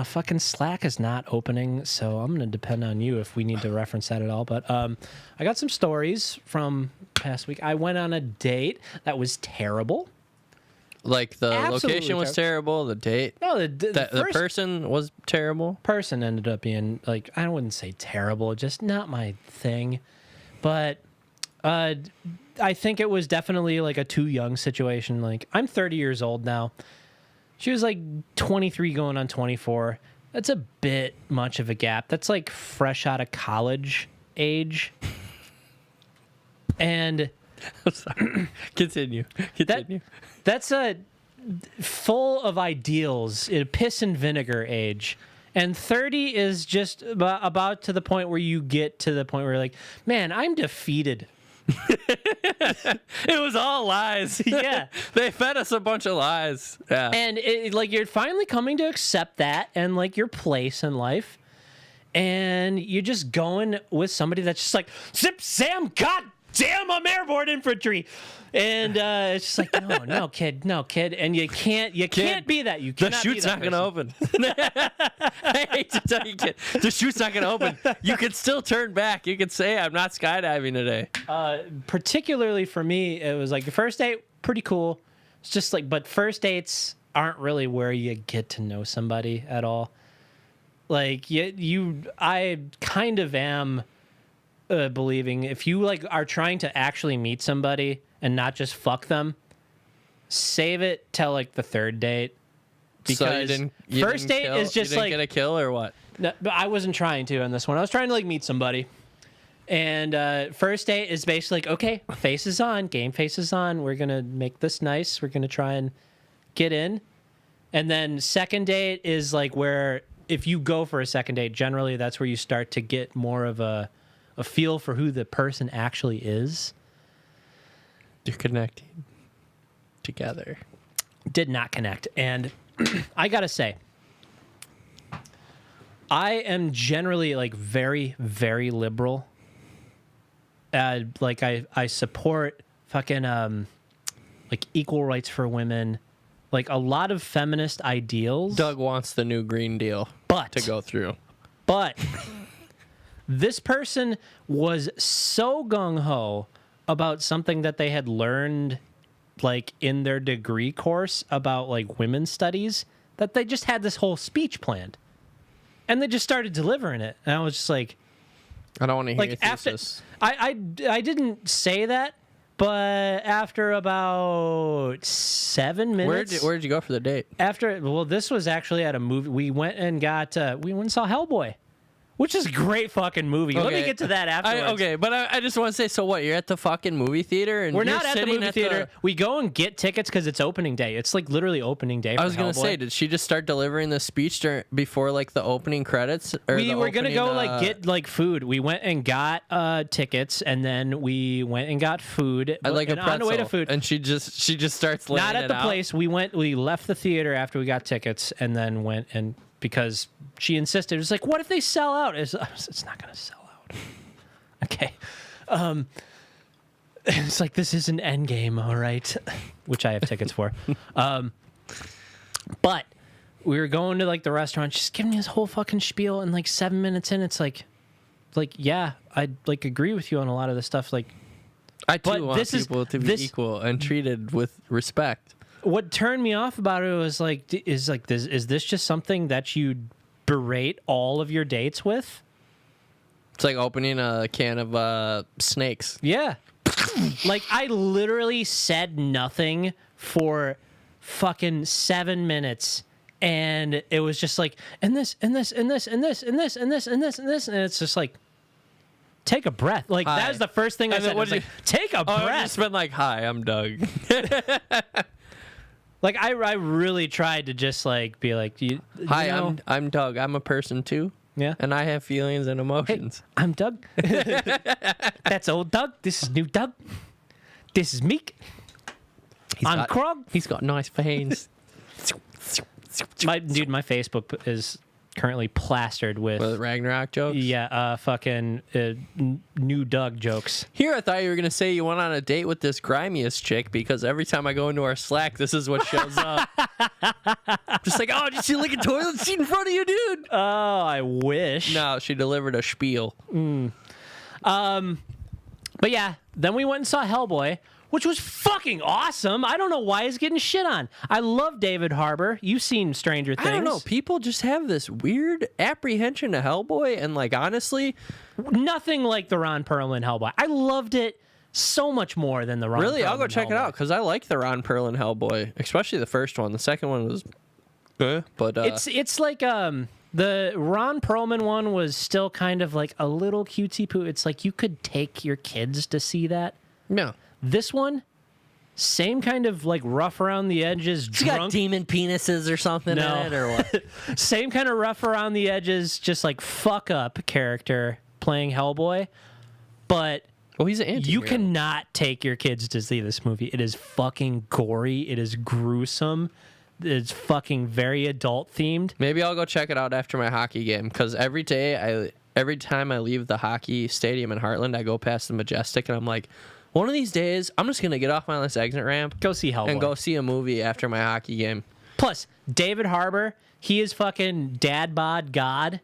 Fucking Slack is not opening, so I'm going to depend on you if we need to reference that at all. But I got some stories from past week. I went on a date that was terrible. Like the Absolutely location was terrible, the date. No, The first person was terrible. person ended up being, like, I wouldn't say terrible, just not my thing. But I think it was definitely like a too young situation. Like, I'm 30 years old now. She was like 23 going on 24. That's a bit much of a gap. That's like fresh out of college age. And I'm sorry. Continue. that's a full of ideals, a piss and vinegar age. And 30 is just about to the point where you get to the point where you're like, man, I'm defeated. It was all lies. Yeah. They fed us a bunch of lies. Yeah. And like, you're finally coming to accept that and like your place in life. And you're just going with somebody that's just like, Zip Sam, God damn, I'm airborne infantry. And it's just like, no, kid. And you can't be that. You The cannot chute's be that not going to open. I hate to tell you, kid. The chute's not going to open. You can still turn back. You can say, I'm not skydiving today. Particularly for me, it was like the first date, pretty cool. It's just like, but first dates aren't really where you get to know somebody at all. Like, I kind of am believing if you like are trying to actually meet somebody and not just fuck them, save it till like the third date. Because so you first date kill, is just you didn't like get a kill or what? no, but I wasn't trying to on this one. I was trying to like meet somebody. And first date is basically like, okay, face is on, game face is on. We're going to make this nice. We're going to try and get in. And then second date is like where if you go for a second date, generally that's where you start to get more of a feel for who the person actually is. You're connecting together. Did not connect. And I got to say, I am generally like very, very liberal. Like I support fucking like equal rights for women, like a lot of feminist ideals. Doug wants the new Green Deal to go through. But this person was so gung-ho about something that they had learned like in their degree course about like women's studies that they just had this whole speech planned. And they just started delivering it. And I was just like, I don't want to hear your after, thesis. I didn't say that, but after about 7 minutes. Where'd you go for the date? This was actually at a movie. We went and saw Hellboy. Which is a great fucking movie. Okay. Let me get to that afterwards. But I just want to say, so what? You're at the fucking movie theater, and we're you're not at the sitting movie theater. We go and get tickets because it's opening day. It's like literally opening day. For I was gonna Hellboy. say, did she just start delivering the speech before like the opening credits? We were gonna go like get like food. We went and got tickets, and then we went and got food. I like a pretzel, on the way to food, and she just starts laying not at it the out. place. We left the theater after we got tickets, and then went and. Because she insisted. It was like, what if they sell out? It's not going to sell out. Okay. It's like, this is an Endgame, all right? Which I have tickets for. But we were going to, like, the restaurant. She's giving me this whole fucking spiel. And, like, 7 minutes in, it's like, yeah, I, like, agree with you on a lot of this stuff. Like, I, too, want people to be equal and treated with respect. What turned me off about it was like, is this just something that you berate all of your dates with? It's like opening a can of snakes. Yeah. Like, I literally said nothing for fucking 7 minutes, and it was just like, and this, and this, and this, and this, and this, and this, and this, and this, and it's just like, take a breath. Like, that was the first thing I said. Was like, take a breath. I just been like, hi, I'm Doug. Like, I really tried to just, like, be like, hi, I'm Doug. I'm a person, too. Yeah. And I have feelings and emotions. Hey, I'm Doug. That's old Doug. This is new Doug. This is Meek. I'm Krog. He's got nice veins. My Facebook is currently plastered with Ragnarok jokes. Yeah, fucking new Doug jokes. Here, I thought you were gonna say you went on a date with this grimiest chick because every time I go into our Slack, this is what shows up. Just like, oh, did you see like a toilet seat in front of you, dude? Oh, I wish. No, she delivered a spiel. But yeah, then we went and saw Hellboy, which was fucking awesome. I don't know why he's getting shit on. I love David Harbour. You've seen Stranger Things. I don't know. People just have this weird apprehension to Hellboy, and like honestly, nothing like the Ron Perlman Hellboy. I loved it so much more than the Ron. Really, Perlman I'll go check Hellboy. it out because I like the Ron Perlman Hellboy, especially the first one. The second one was, but it's like the Ron Perlman one was still kind of like a little cutesy poo. It's like you could take your kids to see that. Yeah. This one, same kind of like rough around the edges. She got demon penises or something in it, or what? Same kind of rough around the edges, just like fuck up character playing Hellboy. But well, he's an anti-hero. You cannot take your kids to see this movie. It is fucking gory. It is gruesome. It's fucking very adult themed. Maybe I'll go check it out after my hockey game because every time I leave the hockey stadium in Heartland, I go past the Majestic and I'm like, one of these days, I'm just going to get off on this exit ramp. Go see Hellboy. And go see a movie after my hockey game. Plus, David Harbour, he is fucking dad bod god.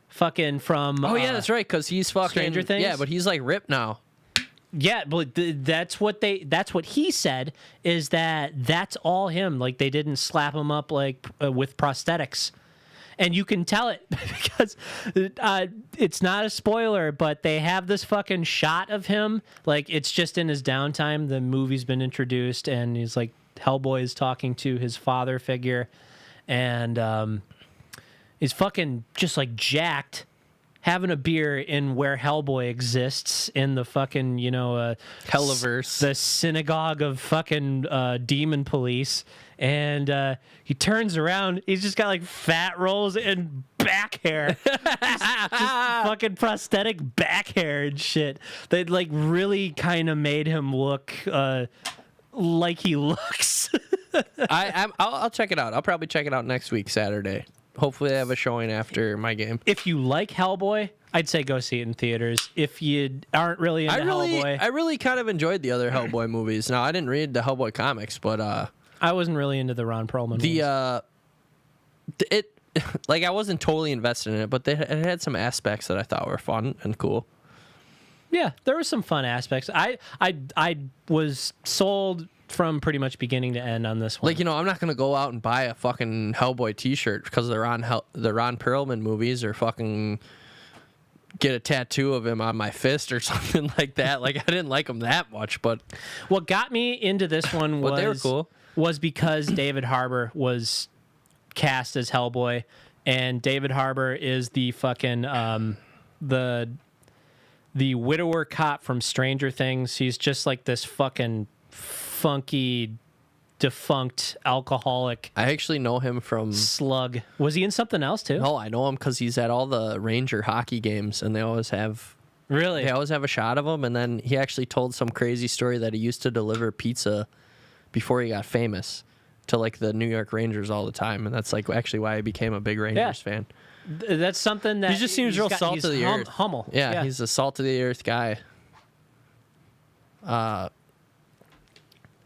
Fucking from... Oh, yeah, that's right, because he's fucking... Stranger Things? Yeah, but he's like ripped now. Yeah, but that's what he said, is that's all him. Like, they didn't slap him up like with prosthetics. And you can tell it because it's not a spoiler, but they have this fucking shot of him. Like, it's just in his downtime. The movie's been introduced, and he's like, Hellboy is talking to his father figure. And he's fucking just like jacked, having a beer in where Hellboy exists in the fucking, Hellaverse. The synagogue of fucking demon police. And he turns around. He's just got like fat rolls and back hair, just fucking prosthetic back hair and shit. They like really kind of made him look like he looks. I'll check it out. I'll probably check it out next week, Saturday. Hopefully, I have a showing after my game. If you like Hellboy, I'd say go see it in theaters. If you aren't really into Hellboy, I really kind of enjoyed the other Hellboy movies. Now, I didn't read the Hellboy comics, but I wasn't really into the Ron Perlman ones. It like I wasn't totally invested in it, but it had some aspects that I thought were fun and cool. Yeah, there were some fun aspects. I was sold from pretty much beginning to end on this one. Like, I'm not gonna go out and buy a fucking Hellboy T-shirt because they're on the Ron Perlman movies, or fucking get a tattoo of him on my fist or something like that. Like, I didn't like him that much, but what got me into this one they were cool. Was because David Harbour was cast as Hellboy, and David Harbour is the fucking the widower cop from Stranger Things. He's just like this fucking funky, defunct alcoholic. I actually know him from slug. Was he in something else too? No, I know him because he's at all the Ranger hockey games, and they always have a shot of him. And then he actually told some crazy story that he used to deliver pizza before he got famous to like the New York Rangers all the time, and that's like actually why I became a big Rangers fan. That's something that he just seems real salt of the earth. Hummel. Yeah, he's a salt of the earth guy.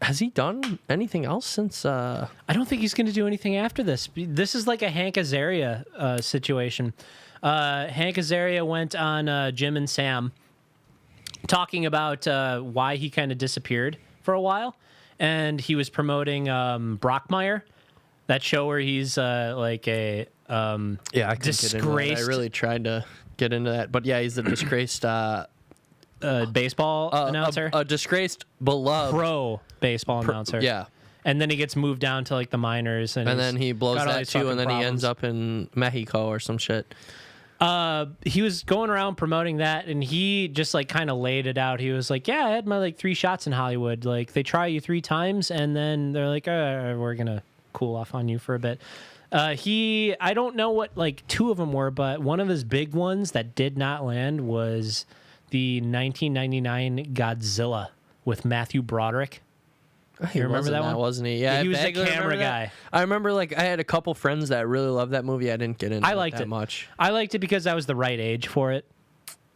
Has he done anything else since? I don't think he's going to do anything after this. This is like a Hank Azaria situation. Hank Azaria went on Jim and Sam talking about why he kind of disappeared for a while, and he was promoting Brockmire, that show where he's like a I disgraced. I really tried to get into that, but yeah, he's a disgraced baseball announcer, a disgraced beloved pro baseball announcer. Yeah, and then he gets moved down to like the minors, and then he blows that too, and then he ends up in Mexico or some shit. He was going around promoting that, and he just like kind of laid it out. He was like, "Yeah, I had my like 3 shots in Hollywood. Like they try you 3 times, and then they're like, we're gonna cool off on you for a bit." I don't know what like 2 of them were, but one of his big ones that did not land was the 1999 Godzilla with Matthew Broderick. You remember that one? Wasn't he? Yeah, he was the camera guy. I remember, like, I had a couple friends that really loved that movie. I didn't get into it that much. I liked it because I was the right age for it.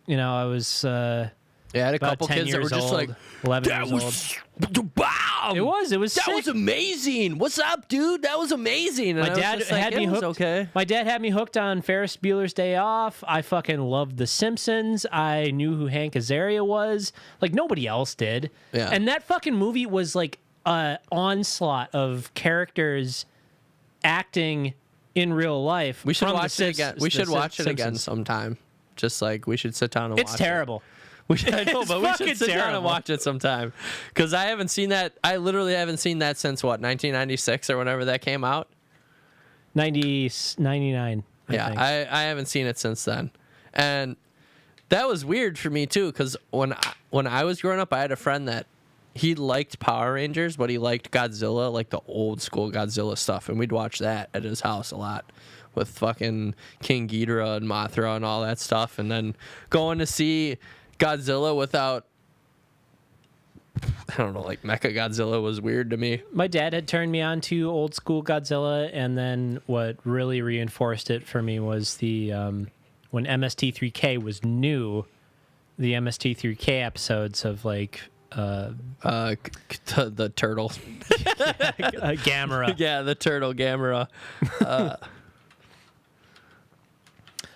I was I had a couple kids that were just like 11 years old. Wow! It was sick. That was amazing. What's up, dude? That was amazing. And my dad had me hooked. Okay. My dad had me hooked on Ferris Bueller's Day Off. I fucking loved The Simpsons. I knew who Hank Azaria was. Like nobody else did. Yeah. And that fucking movie was like an onslaught of characters acting in real life. We should watch it again. We should watch it again sometime. Just like we should sit down and watch it. It's terrible. I know, but we should sit down and watch it sometime. Because I haven't seen that. I literally haven't seen that since, 1996 or whenever that came out? 99, I think. I haven't seen it since then. And that was weird for me, too, because when I was growing up, I had a friend that he liked Power Rangers, but he liked Godzilla, like the old school Godzilla stuff. And we'd watch that at his house a lot with fucking King Ghidorah and Mothra and all that stuff. And then going to see Godzilla without, I don't know, like Mecha Godzilla was weird to me. My dad had turned me on to old school Godzilla, and then what really reinforced it for me was the when MST3K was new, the MST3K episodes of like the turtle, Gamera. Yeah, the turtle Gamera.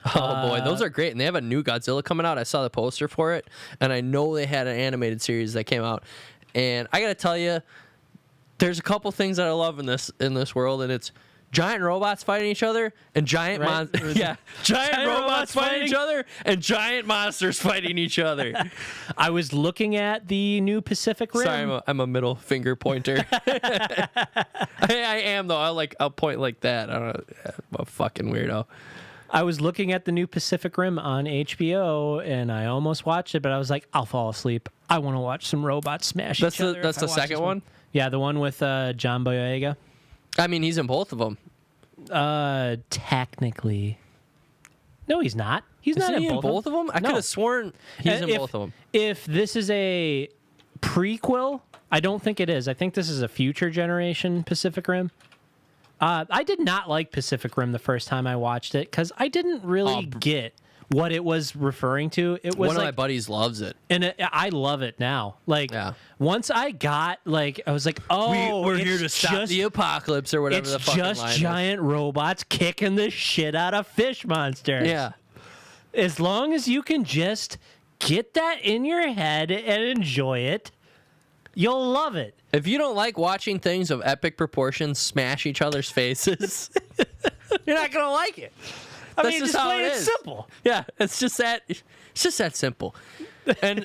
Oh boy, those are great, and they have a new Godzilla coming out. I saw the poster for it, and I know they had an animated series that came out. And I gotta tell you, there's a couple things that I love in this world, and it's giant robots fighting each other and giant giant robots fighting each other and giant monsters fighting each other. I was looking at the new Pacific Rim. Sorry, I'm a middle finger pointer. I am though. I'll point like that. I don't know. I'm a fucking weirdo. I was looking at the new Pacific Rim on HBO, and I almost watched it, but I was like, I'll fall asleep. I want to watch some robots smash each other. That's the second one? Yeah, the one with John Boyega. I mean, he's in both of them. Technically. No, he's not. He's Is not he in both of them? I could have sworn he's in both of them. If this is a prequel, I don't think it is. I think this is a future generation Pacific Rim. I did not like Pacific Rim the first time I watched it because I didn't really get what it was referring to. It was One of like, my buddies loves it. and I love it now. Like Yeah. once I got like, I was like, oh, We're it's here to stop just, the apocalypse or whatever it's the fucking just line giant robots kicking the shit out of fish monsters. is. Yeah. As long as you can just get that in your head and enjoy it, you'll love it. If you don't like watching things of epic proportions smash each other's faces, you're not gonna like it. I That's mean, just just how plain it and is. simple. Yeah, it's just that simple. And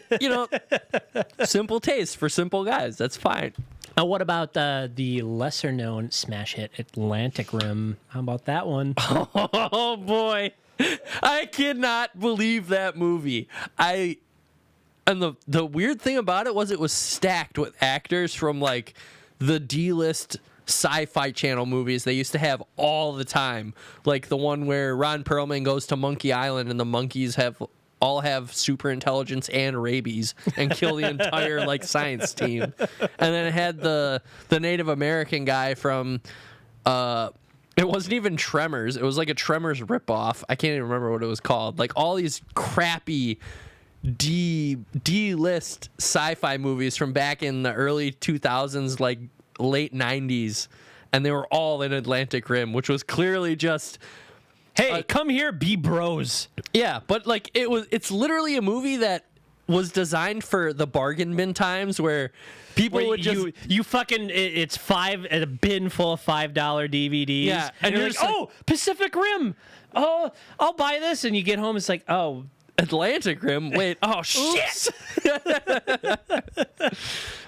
simple taste for simple guys. That's fine. Now, what about the lesser known smash hit Atlantic Rim? How about that one? Oh boy. I cannot believe that movie. And the weird thing about it was stacked with actors from like the D-list sci-fi channel movies they used to have all the time. Like the one where Ron Perlman goes to Monkey Island and the monkeys all have super intelligence and rabies and kill the entire like science team. And then it had the Native American guy from it wasn't even Tremors. It was like a Tremors ripoff. I can't even remember what it was called. Like all these crappy D-list sci-fi movies from back in the early 2000s, like late 90s, and they were all in Atlantic Rim, which was clearly just Hey, come here, be bros. yeah, but like it's literally a movie that was designed for the bargain bin times where people would just you fucking it's a bin full of $5 DVDs. Yeah, and you're like, just like, oh, Pacific Rim. Oh, I'll buy this, and you get home, it's like, oh, Atlantic Rim. Wait, oh shit.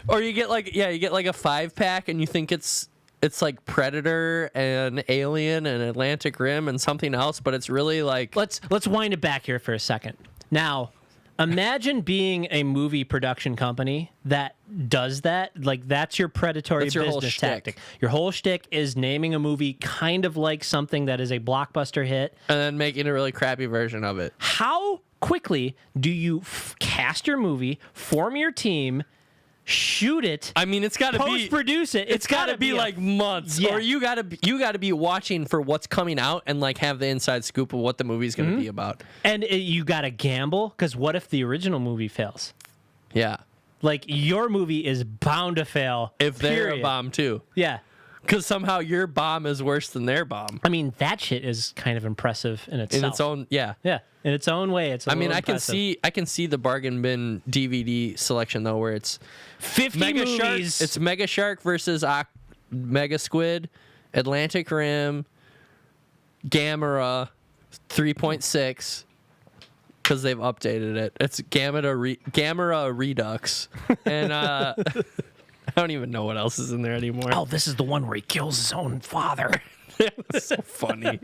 Or you get like a 5-pack and you think it's like Predator and Alien and Atlantic Rim and something else, but it's really like let's wind it back here for a second. Now, imagine being a movie production company that does that. Like, that's your predatory That's your whole business shtick. tactic. Your whole shtick is naming a movie kind of like something that is a blockbuster hit. and then making a really crappy version of it. How quickly do you cast your movie, form your team, shoot it, I mean, it's got to be post-produce it? It's got to be like months, Yeah. or you got to be watching for what's coming out and like have the inside scoop of what the movie's going to be about. And you got to gamble, because what if the original movie fails? Yeah, Like, your movie is bound to fail. if they're period. a bomb too, Yeah. because somehow your bomb is worse than their bomb I mean, that shit is kind of impressive in itself. in its own. Yeah, Yeah, in its own way, it's. I mean, I impressive. can see the bargain bin DVD selection though, where it's 50 Mega Shark. movies. It's Mega Shark versus Mega Squid, Atlantic Rim, Gamera 3.6, because they've updated it. It's Gamera Redux, and I don't even know what else is in there anymore. Oh, this is the one where he kills his own father. It's so funny.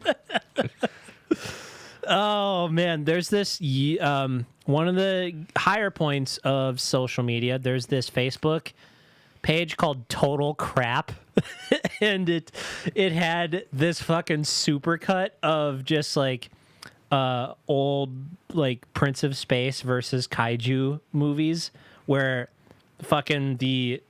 Oh man, there's this one of the higher points of social media. There's this Facebook page called Total Crap, and it had this fucking supercut of just like old like Prince of Space versus Kaiju movies, where fucking the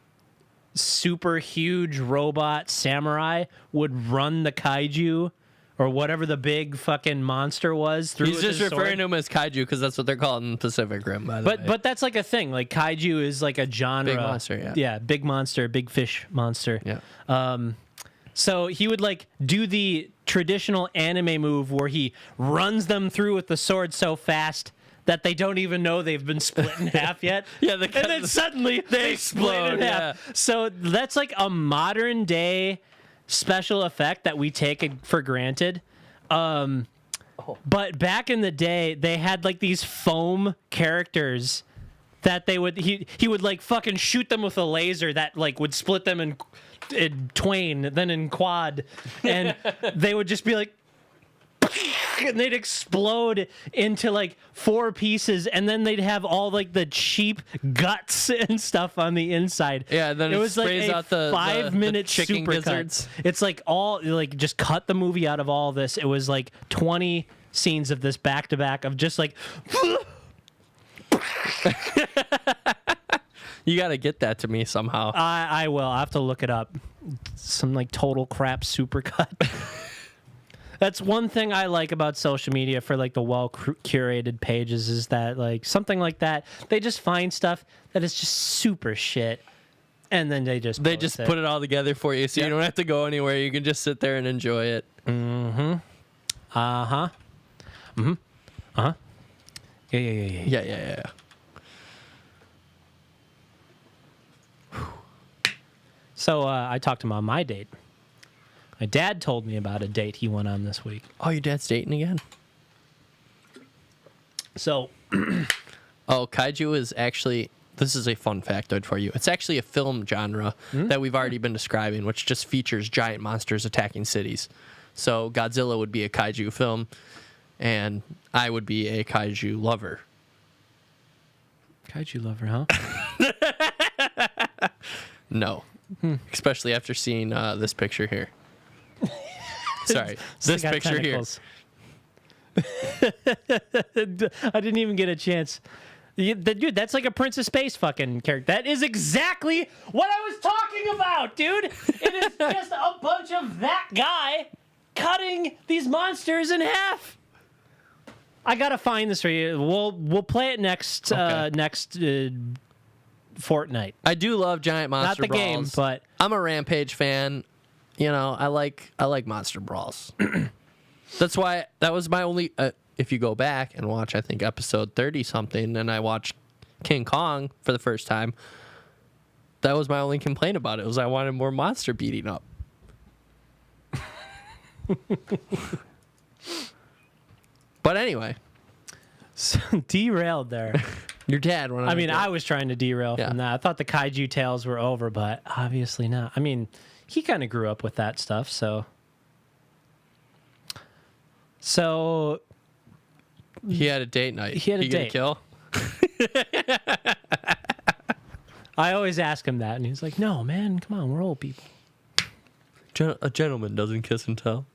super huge robot samurai would run the kaiju or whatever the big fucking monster was through. He's with just his referring sword. to him as kaiju because that's what they're called in Pacific Rim. By the way. But that's like a thing. Like, kaiju is like a genre. Big monster, yeah. Yeah, big monster, big fish monster. yeah. So he would like do the traditional anime move where he runs them through with the sword so fast that they don't even know they've been split in half yet. Yeah, and then suddenly they split in half. yeah. So that's like a modern day special effect that we take for granted. But back in the day, they had like these foam characters that they would he would like fucking shoot them with a laser that like would split them in twain, then in quad, and they would just be like, and they'd explode into like 4 pieces, and then they'd have all like the cheap guts and stuff on the inside. Yeah, then it was like sprays a out the 5-minute chicken supercut. gizzards. It's like all like just cut the movie out of all this. It was like 20 scenes of this back to back of just like. You got to get that to me somehow. I will. I have to look it up. Some like Total Crap supercut. That's one thing I like about social media for like the well curated pages is that like something like that, they just find stuff that is just super shit, and then they just put it all together for you, so you don't have to go anywhere. You can just sit there and enjoy it. Yeah. So I talked to him on my date. My dad told me about a date he went on this week. Oh, your dad's dating again? So, kaiju is actually, this is a fun factoid for you. It's actually a film genre that we've already been describing, which just features giant monsters attacking cities. So Godzilla would be a kaiju film, and I would be a kaiju lover. Kaiju lover, huh? No. Especially after seeing this picture here. Sorry, this picture tentacles. Here. I didn't even get a chance. Dude, that's like a Prince of Space fucking character. That is exactly what I was talking about, dude. It is just a bunch of that guy cutting these monsters in half. I gotta find this for you. We'll play it next fortnight. I do love giant monster Not the brawls. game, but I'm a Rampage fan. You know, I like monster brawls. That's why that was my only. If you go back and watch, I think episode 30 something, and I watched King Kong for the first time. That was my only complaint about it. Was I wanted more monster beating up. But anyway, so derailed there. Your dad. I was trying to derail from that. I thought the kaiju tales were over, but obviously not. I mean, he kind of grew up with that stuff, so he had a date night. He had a date. Kill? I always ask him that, and he's like, "No, man, come on, we're old people." A gentleman doesn't kiss and tell.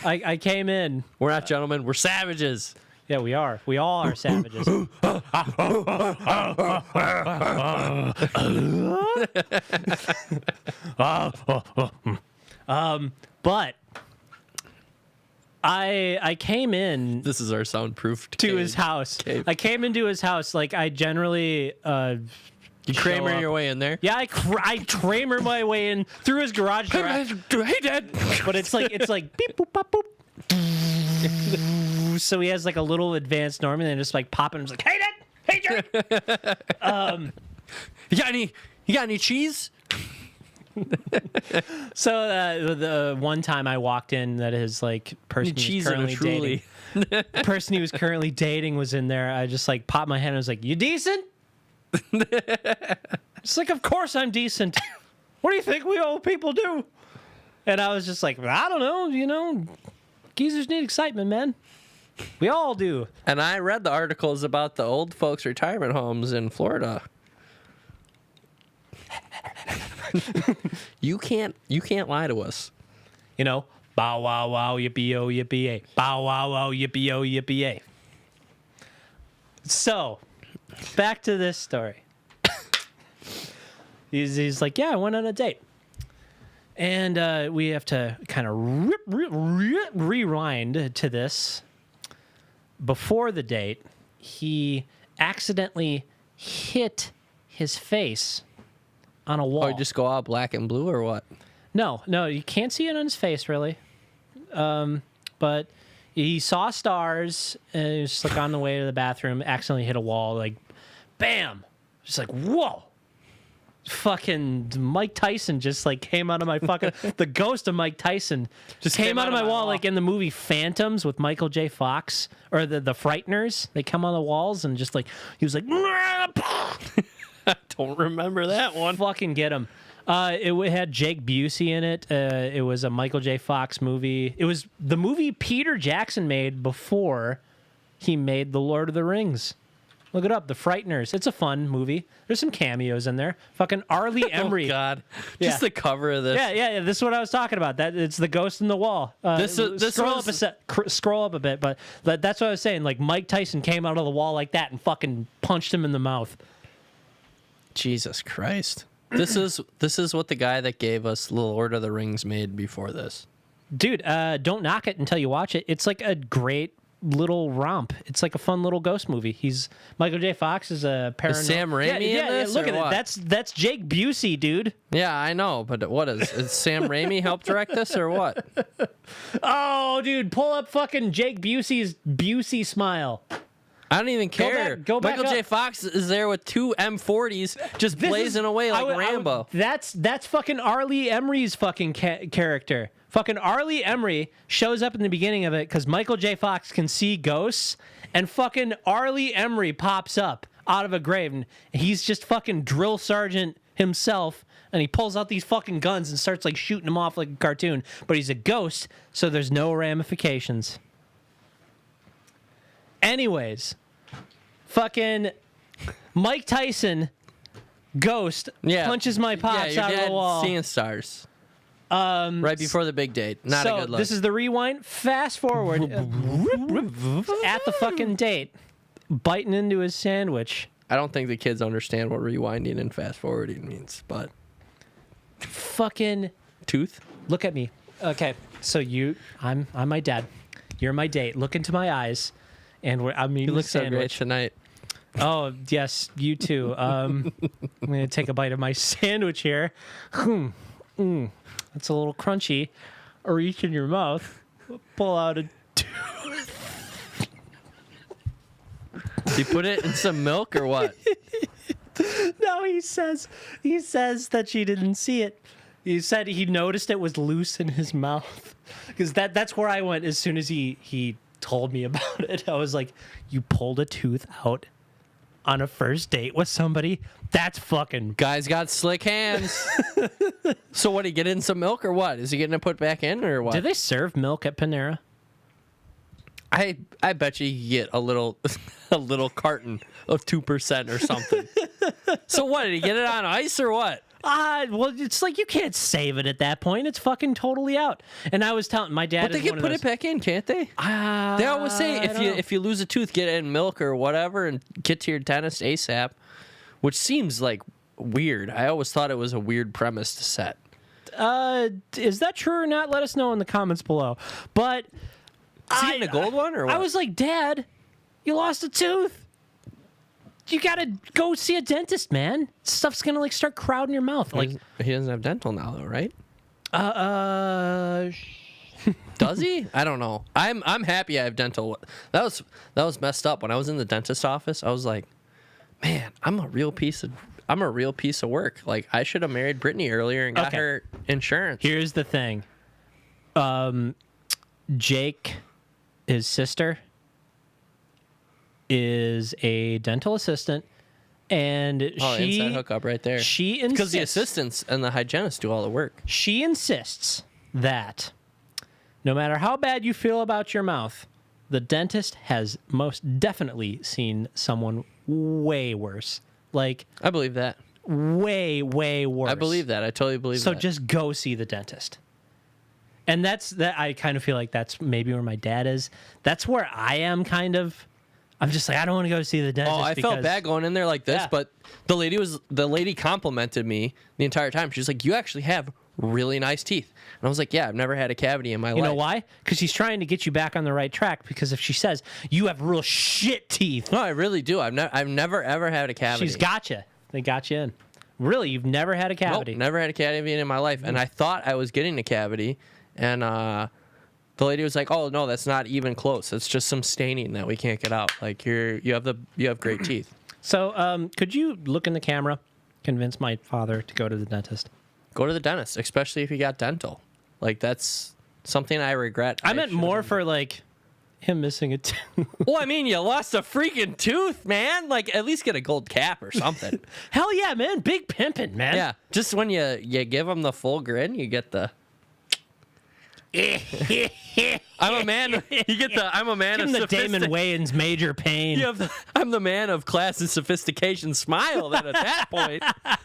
I came in. We're not gentlemen. We're savages. Yeah, we are. We all are savages. But I came in. This is our soundproof to his house. Cave. I came into his house like I generally. You Kramer your way in there? Yeah, I Kramer my way in through his garage door. Hey, Dad. But it's like beep boop bop boop. So he has like a little advanced Norman and just like popping. He's like, "Hey, Dad! Hey, Jerry!" You got any cheese? So the one time I walked in, that his like person he was currently dating, the person he was currently dating was in there. I just like popped my head and I was like, "You decent?" It's like, "Of course I'm decent. What do you think we old people do?" And I was just like, "I don't know, geezers need excitement, man. We all do." And I read the articles about the old folks' retirement homes in Florida. You can't lie to us. Bow wow wow yippee oh yippee a. Bow wow wow yippee oh yippee a. So, back to this story. He's like, "Yeah, I went on a date." And we have to kind of rewind to this. Before the date, he accidentally hit his face on a wall. Oh, just go out black and blue or what? No, you can't see it on his face, really. But he saw stars, and he was just like on the way to the bathroom, accidentally hit a wall, like, bam! Just like, whoa! Fucking Mike Tyson just like came out of my fucking the ghost of Mike Tyson just came out of my wall like in the movie Phantoms with Michael J. Fox, or the Frighteners. They come on the walls and just like he was like, I don't remember that one. Fucking get him. It had Jake Busey in it. It was a Michael J. Fox movie. It was the movie Peter Jackson made before he made The Lord of the Rings. Look it up, The Frighteners. It's a fun movie. There's some cameos in there. Fucking Arlie Emery. Oh, God. Just the cover of this. Yeah. This is what I was talking about. It's the ghost in the wall. Scroll up a bit, but that's what I was saying. Like, Mike Tyson came out of the wall like that and fucking punched him in the mouth. Jesus Christ. This is what the guy that gave us The Lord of the Rings made before this. Dude, don't knock it until you watch it. It's like a great little romp. It's like a fun little ghost movie. Michael J. Fox is a paranormal. Is Sam Raimi in this, look or at what? it. That's Jake Busey, dude. Yeah, I know, but what is Sam Raimi help direct this or what? Oh, dude, pull up fucking Jake Busey's Busey smile. I don't even care. Go back Michael J. up. Fox is there with 2 M40s just blazing away like Rambo. That's fucking Arlie Emery's fucking character. Fucking Arlie Emery shows up in the beginning of it because Michael J. Fox can see ghosts, and fucking Arlie Emery pops up out of a grave, and he's just fucking drill sergeant himself, and he pulls out these fucking guns and starts like shooting them off like a cartoon. But he's a ghost, so there's no ramifications. Anyways, fucking Mike Tyson, ghost, punches my pops out of the wall. Seeing stars. Right before the big date. Not a good look. This is the rewind. Fast forward at the fucking date, biting into his sandwich. I don't think the kids understand what rewinding and fast forwarding means, but fucking tooth. Look at me. Okay, so I'm my dad. You're my date. Look into my eyes, and I'm eating You look a so sandwich. great tonight. Oh yes, you too. I'm gonna take a bite of my sandwich here. It's a little crunchy. Reach in your mouth, pull out a tooth. You put it in some milk or what? No, he says that she didn't see it. He said he noticed it was loose in his mouth, because that's where I went as soon as he told me about it. I was like, you pulled a tooth out on a first date with somebody? That's fucking... Guy's got slick hands. So what, he get in some milk or what? Is he getting it put back in or what? Do they serve milk at Panera? I bet you get a little carton of 2% or something. So what, did he get it on ice or what? Well, it's like you can't save it at that point. It's fucking totally out. And I was telling my dad... But they can put it back in, can't they? They always say if you lose a tooth, get it in milk or whatever and get to your dentist ASAP, which seems like weird. I always thought it was a weird premise to set. Is that true or not? Let us know in the comments below. But... Is he getting a gold one or what? I was like, Dad, you lost a tooth. You gotta go see a dentist, man. Stuff's gonna like start crowding your mouth. Like he doesn't have dental now, though, right? Does he? I don't know. I'm happy I have dental. That was messed up. When I was in the dentist office, I was like, man, I'm a real piece of work. Like, I should have married Brittany earlier and got her insurance. Here's the thing. Jake, his sister, is a dental assistant, and inside hookup right there. She insists, because the assistants and the hygienists do all the work. She insists that no matter how bad you feel about your mouth, the dentist has most definitely seen someone way worse. Like, I believe that. Way, way worse. I believe that. I totally believe that. So just go see the dentist. And that. I kind of feel like that's maybe where my dad is. That's where I am kind of. I'm just like, I don't want to go see the dentist. Oh, I felt bad going in there like this, but the lady complimented me the entire time. She's like, you actually have really nice teeth. And I was like, yeah, I've never had a cavity in my life. You know why? Because she's trying to get you back on the right track, because if she says, you have real shit teeth. No, I really do. I've never, ever had a cavity. She's got you. They got you in. Really? You've never had a cavity? Nope, never had a cavity in my life. And I thought I was getting a cavity, and the lady was like, "Oh no, that's not even close. It's just some staining that we can't get out. Like you have great teeth." So, could you look in the camera, convince my father to go to the dentist? Go to the dentist, especially if you got dental. Like, that's something I regret. I meant more for like him missing a tooth. Well, I mean, you lost a freaking tooth, man. Like, at least get a gold cap or something. Hell yeah, man! Big pimping, man. Yeah, just when you give them the full grin, you get the. I'm a man. You get the. I'm a man of the Damon Wayans major pain. I'm the man of class and sophistication. Smile. Then at that point,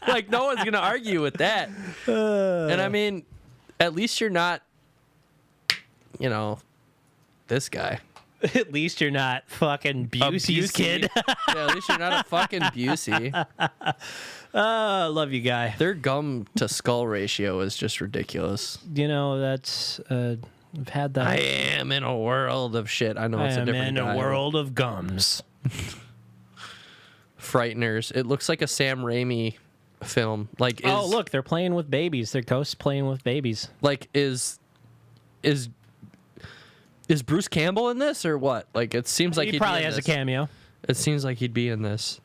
like, no one's gonna argue with that. And I mean, at least you're not, this guy. At least you're not fucking Busey's kid. Yeah, at least you're not a fucking Busey. Oh, love you, guy. Their gum to skull ratio is just ridiculous. You know, that's I've had that. I am in a world of shit. I know it's a different guy. I am in a world of gums. Frighteners. It looks like a Sam Raimi film. Like, oh, look, they're playing with babies. They're ghosts playing with babies. Like, is Bruce Campbell in this or what? Like, it seems like he probably has a cameo. It seems like he'd be in this.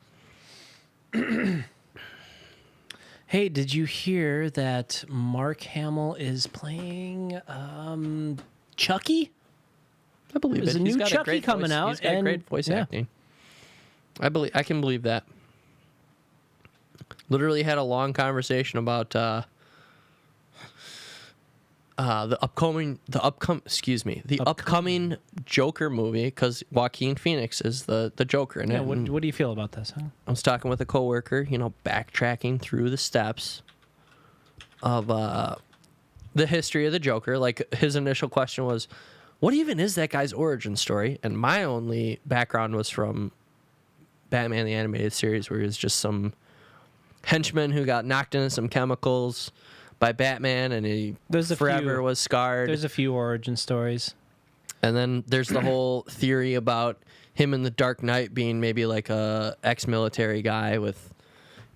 Hey, did you hear that Mark Hamill is playing Chucky? I believe There's it. a new Chucky coming out. He's got great voice acting. I can believe that. Literally had a long conversation about the upcoming Joker movie, because Joaquin Phoenix is the Joker in it. What do you feel about this? Huh? I was talking with a coworker, backtracking through the steps of the history of the Joker. Like, his initial question was, what even is that guy's origin story? And my only background was from Batman the Animated Series, where he was just some henchman who got knocked into some chemicals by Batman, and he was scarred. There's a few origin stories. And then there's the whole theory about him in the Dark Knight being maybe like a ex-military guy with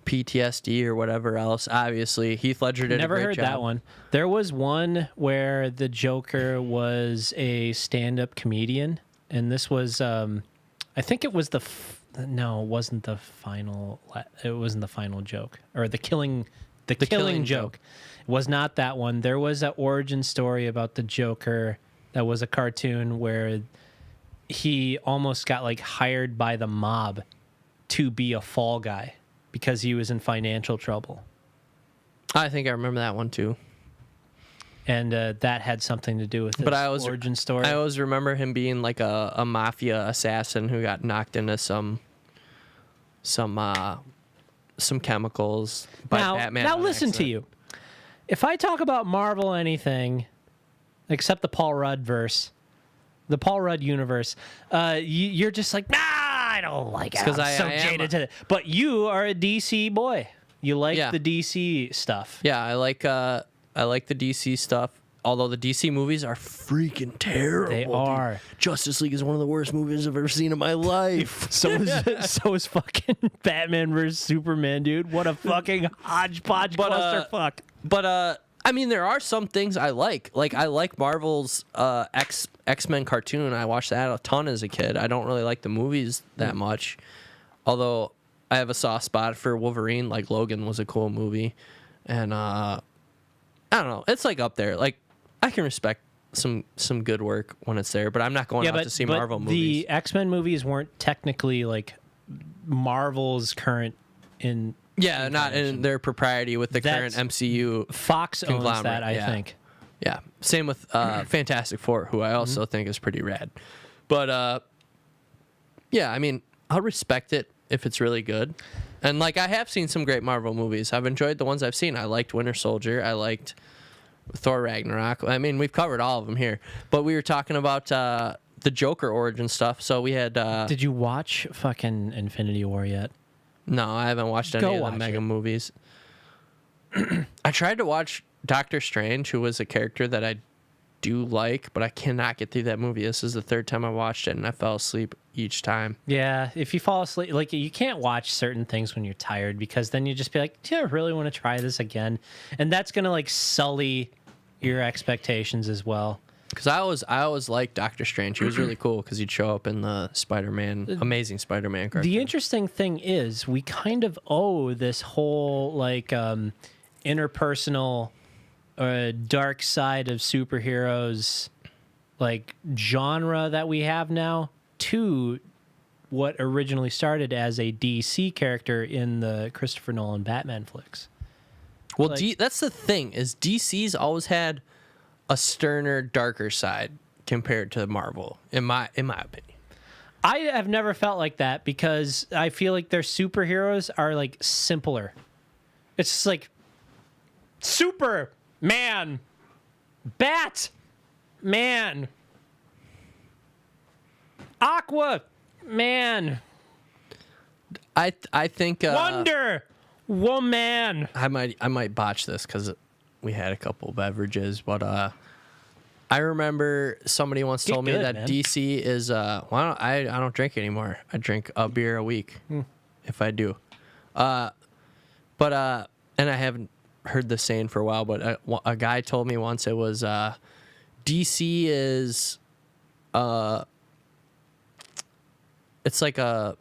PTSD or whatever else. Obviously, Heath Ledger did Never a great heard job. that one. There was one where the Joker was a stand-up comedian, and this was, I think it was no, it wasn't the final. It wasn't the final joke, or the killing joke. It was not that one. There was an origin story about the Joker that was a cartoon where he almost got like hired by the mob to be a fall guy because he was in financial trouble. I think I remember that one too. And that had something to do with his origin story. I always remember him being like a mafia assassin who got knocked into some chemicals by Batman. Now listen to you. If I talk about Marvel anything, except the Paul Rudd verse, the Paul Rudd universe, you're just like, nah, I don't like it. I'm so jaded to it. But you are a DC boy. You like the DC stuff. Yeah, I like the DC stuff. Although the DC movies are freaking terrible. They are. Dude. Justice League is one of the worst movies I've ever seen in my life. So is fucking Batman vs Superman, dude. What a fucking hodgepodge clusterfuck. But I mean, there are some things I like. Like, I like Marvel's X-Men cartoon. I watched that a ton as a kid. I don't really like the movies that much. Although I have a soft spot for Wolverine. Like, Logan was a cool movie. And I don't know. It's like up there. Like, I can respect some good work when it's there, but I'm not going out to see Marvel movies. The X-Men movies weren't technically like Marvel's current in. Yeah, not in their propriety with the current MCU. Fox owns that, I think. Yeah. Same with Fantastic Four, who I also think is pretty rad. But yeah, I mean, I'll respect it if it's really good. And like, I have seen some great Marvel movies. I've enjoyed the ones I've seen. I liked Winter Soldier. I liked Thor Ragnarok. I mean, we've covered all of them here. But we were talking about the Joker origin stuff. So we had... Did you watch fucking Infinity War yet? No, I haven't watched any of the mega movies. I tried to watch Doctor Strange, who was a character that I do like, but I cannot get through that movie. This is the third time I watched it, and I fell asleep each time. Yeah, if you fall asleep, like, you can't watch certain things when you're tired, because then you just be like, do I really want to try this again? And that's going to, like, sully your expectations as well. Because I always liked Doctor Strange. He was really cool because he'd show up in the Amazing Spider-Man cartoon. The interesting thing is we kind of owe this whole, like, interpersonal dark side of superheroes, like, genre that we have now to what originally started as a DC character in the Christopher Nolan Batman flicks. Well, like, that's the thing, is DC's always had a sterner, darker side compared to Marvel, in my opinion. I have never felt like that because I feel like their superheroes are, like, simpler. It's just like Superman, Batman. Aqua Man. I think Wonder Woman. I might botch this because we had a couple beverages, but I remember somebody once told me that man. DC is I don't drink anymore. I drink a beer a week if I do, but and I haven't heard this saying for a while, but a guy told me once it was DC is it's like a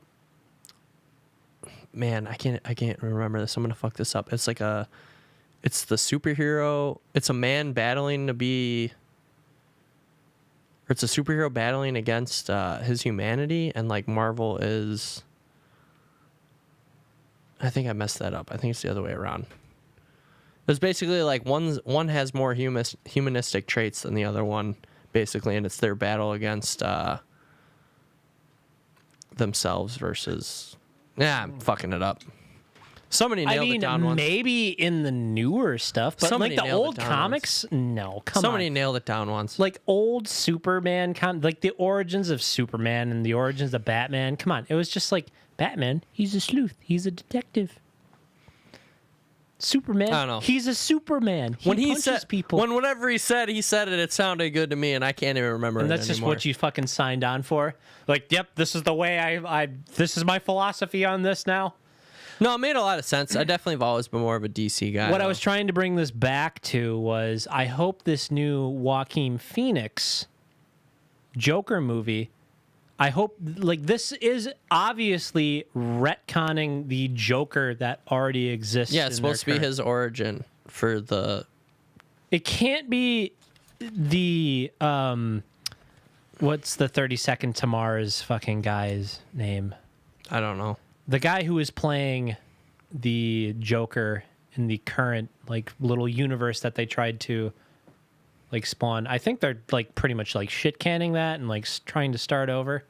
man, I can't remember this. I'm gonna fuck this up. It's like it's the superhero. It's a man battling to be, or it's a superhero battling against his humanity, and like Marvel is. I think I messed that up. I think it's the other way around. It's basically like one has more humanistic traits than the other one, basically, and it's their battle against themselves versus. Yeah, I'm fucking it up. Somebody nailed it down once. Maybe in the newer stuff, but Somebody like the nailed it old down comics, no, come on. Somebody nailed it down once. Like old Superman, like the origins of Superman and the origins of Batman. Come on, it was just like Batman. He's a sleuth. He's a detective. Superman. I don't know. He's a Superman. He punches said people. whatever he said it. It sounded good to me, and I can't even remember. And that's just what you fucking signed on for. Like, yep, this is the way I. This is my philosophy on this now. No, it made a lot of sense. I definitely have always been more of a DC guy. What I was trying to bring this back to was I hope this new Joaquin Phoenix Joker movie, I hope, like, this is obviously retconning the Joker that already exists. Yeah, it's supposed to be his origin for the... It can't be the, what's the 30 Second to Mars fucking guy's name? I don't know. The guy who is playing the Joker in the current, like, little universe that they tried to, like, spawn. I think they're, like, pretty much, like, shit canning that and, like, trying to start over.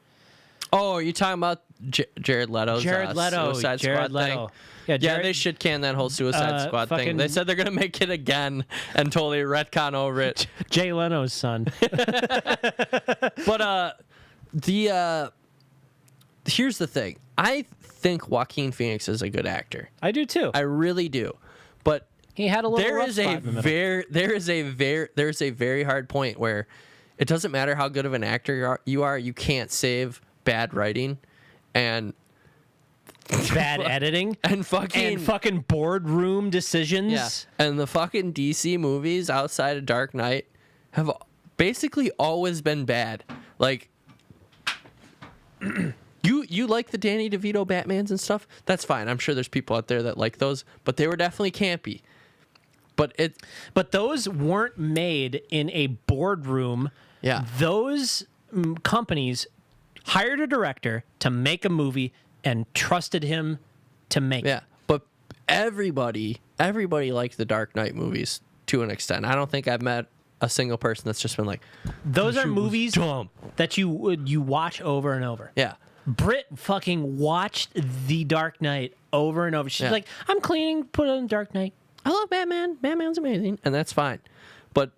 Oh, you're talking about Jared Leto's Suicide Squad thing? Yeah, they shit can that whole Suicide Squad thing. They said they're going to make it again and totally retcon over it. Jay Leno's son. But here's the thing. I think Joaquin Phoenix is a good actor. I do too. I really do. But he had a little there is a very hard point where it doesn't matter how good of an actor you can't save bad writing and bad editing and fucking boardroom decisions. Yeah. And the fucking DC movies outside of Dark Knight have basically always been bad. Like You like the Danny DeVito Batmans and stuff? That's fine. I'm sure there's people out there that like those, but they were definitely campy. But those weren't made in a boardroom. Yeah. Those companies hired a director to make a movie and trusted him to make it. Yeah. But everybody liked the Dark Knight movies to an extent. I don't think I've met a single person that's just been like, those are movies that you watch over and over. Yeah. Britt fucking watched The Dark Knight over and over. She's like, I'm cleaning, put on Dark Knight. I love Batman. Batman's amazing. And that's fine. But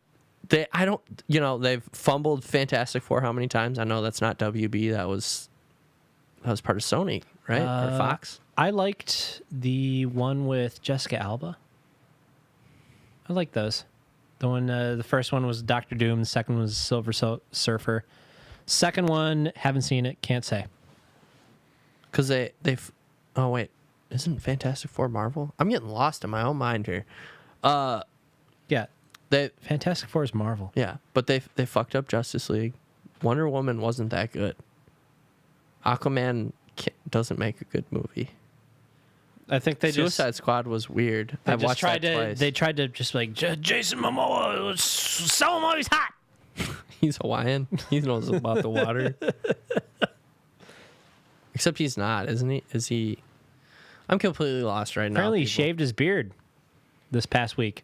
they've fumbled Fantastic Four how many times? I know that's not WB. That was part of Sony, right? Or Fox. I liked the one with Jessica Alba. I like those. The first one was Doctor Doom. The second was Silver Surfer. Second one, haven't seen it. Can't say. Because they've... Oh, wait. Isn't Fantastic Four Marvel? I'm getting lost in my own mind here. Yeah. Fantastic Four is Marvel. Yeah, but they fucked up Justice League. Wonder Woman wasn't that good. Aquaman doesn't make a good movie. I think Suicide Squad was weird. I watched that twice. They tried to just like, Jason Momoa, let's sell him while he's hot. He's Hawaiian. He knows about the water. Except he's not, isn't he? Is he? I'm completely lost right now. Apparently he shaved his beard this past week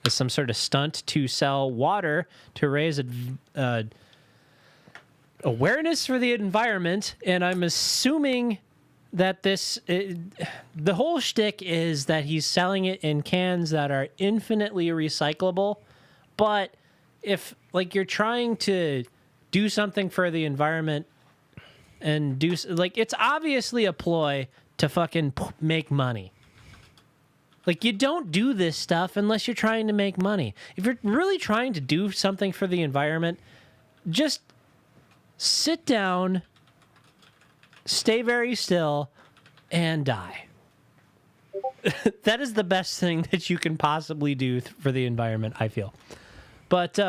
as some sort of stunt to sell water to raise awareness for the environment. And I'm assuming that the whole shtick is that he's selling it in cans that are infinitely recyclable. But if like you're trying to do something for the environment and do like it's obviously a ploy to fucking make money. Like, you don't do this stuff unless you're trying to make money. If you're really trying to do something for the environment, just sit down, stay very still, and die. That is the best thing that you can possibly do for the environment, I feel. But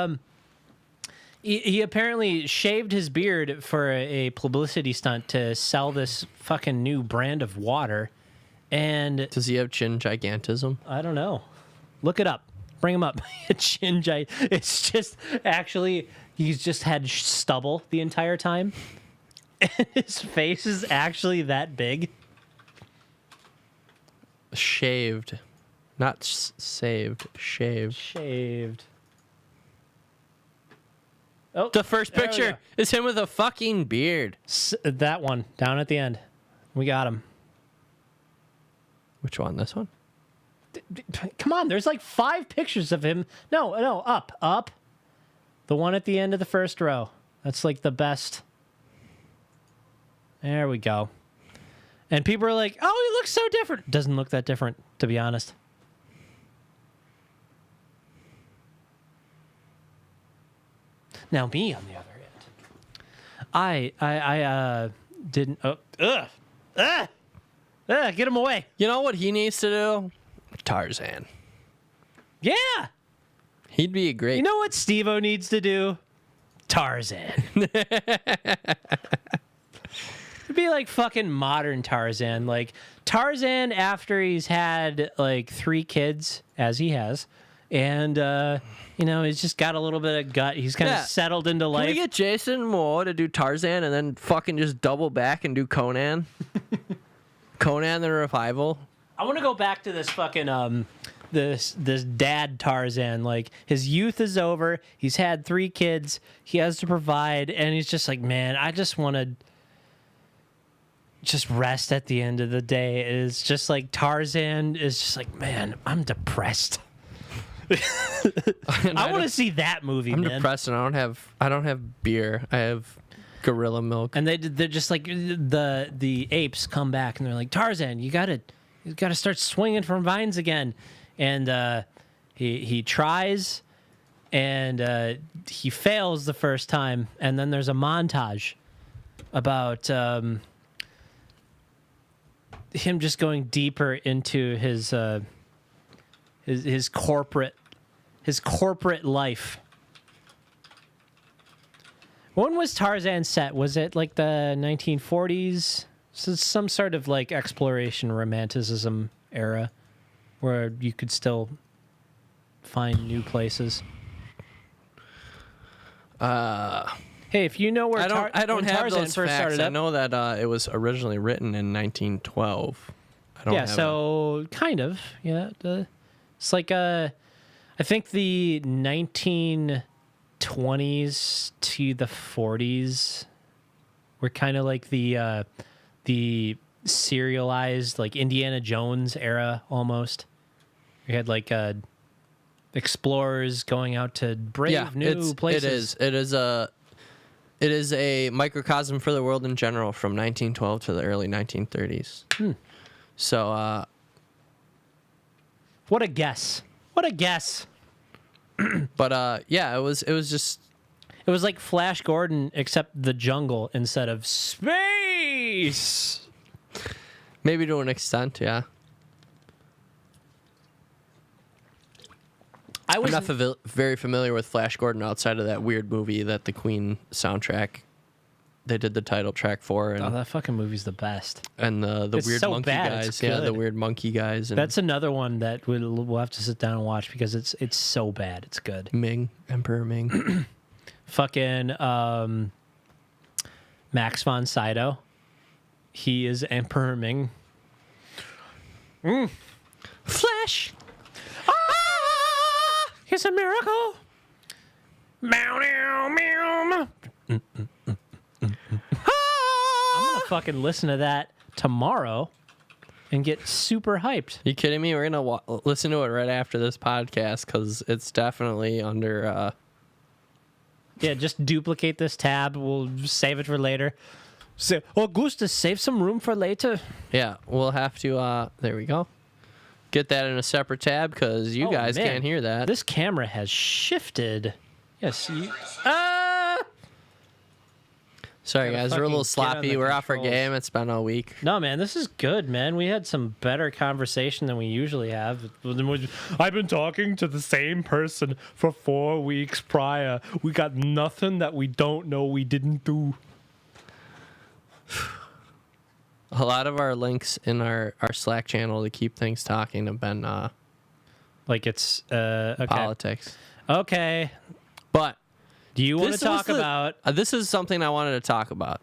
he apparently shaved his beard for a publicity stunt to sell this fucking new brand of water. And does he have chin gigantism? I don't know. Look it up. Bring him up. It's just actually he's just had stubble the entire time. And his face is actually that big. Shaved. Not saved. Shaved. Shaved. Oh, the first picture is him with a fucking beard. That one down at the end. We got him. Which one? This one? Come on, there's like 5 pictures of him. No, up. The one at the end of the first row. That's like the best. There we go. And people are like, oh, he looks so different. Doesn't look that different, to be honest. Now me, on the other end. I didn't... get him away. You know what he needs to do? Tarzan. Yeah. He'd be a great... You know what Steve-O needs to do? Tarzan. It'd be like fucking modern Tarzan. Like, Tarzan after he's had, like, 3 kids, as he has, and, he's just got a little bit of gut. He's kind of settled into life. Can we get Jason Momoa to do Tarzan and then fucking just double back and do Conan? Conan the Revival. I want to go back to this fucking this dad Tarzan. Like, his youth is over. He's had 3 kids. He has to provide, and he's just like, man, I just want to just rest at the end of the day. It's just like Tarzan is just like, man, I'm depressed. I want to see that movie. I'm man. depressed, and I don't have beer. I have gorilla milk. And they're just like the apes come back and they're like, Tarzan, you gotta start swinging from vines again. And he tries and he fails the first time. And then there's a montage about him just going deeper into his corporate life. When was Tarzan set? Was it like the 1940s? So some sort of like exploration romanticism era where you could still find new places. Hey, if you know where I don't when have Tarzan those first facts. started up, I know that it was originally written in 1912. I don't have so kind of, yeah. It's like I think the 1920s to the 40s were kind of like the serialized like Indiana Jones era almost. We had like explorers going out to brave new places. It is a microcosm for the world in general from 1912 to the early 1930s. So what a guess. What a guess. But yeah, it was just... It was like Flash Gordon, except the jungle instead of space. Maybe to an extent, yeah. I'm not very familiar with Flash Gordon outside of that weird movie that the Queen soundtrack, they did the title track for. And, oh, that fucking movie's the best. And the weird so monkey bad, guys. Yeah, the weird monkey guys. And that's another one that we'll have to sit down and watch because it's so bad. It's good. Ming, Emperor Ming. Fucking Max von Sydow. He is Emperor Ming. Flash! It's a miracle. Meow, meow, meow. I'm gonna fucking listen to that tomorrow and get super hyped. You kidding me? We're gonna listen to it right after this podcast because it's definitely under. Yeah, just duplicate this tab. We'll save it for later. So, Augustus, save some room for later. Yeah, we'll have to. There we go. Get that in a separate tab because you guys man. can't hear that. This camera has shifted. Yes. Sorry, Gotta guys. We're a little fucking get on sloppy. the We're off our controls. game. It's been a week. No, man, this is good, man. We had some better conversation than we usually have. I've been talking to the same person for 4 weeks prior. We got nothing that we don't know we didn't do. A lot of our links in our Slack channel to keep things talking have been Like it's okay. politics. Okay. But Do you want to talk about? This is something I wanted to talk about.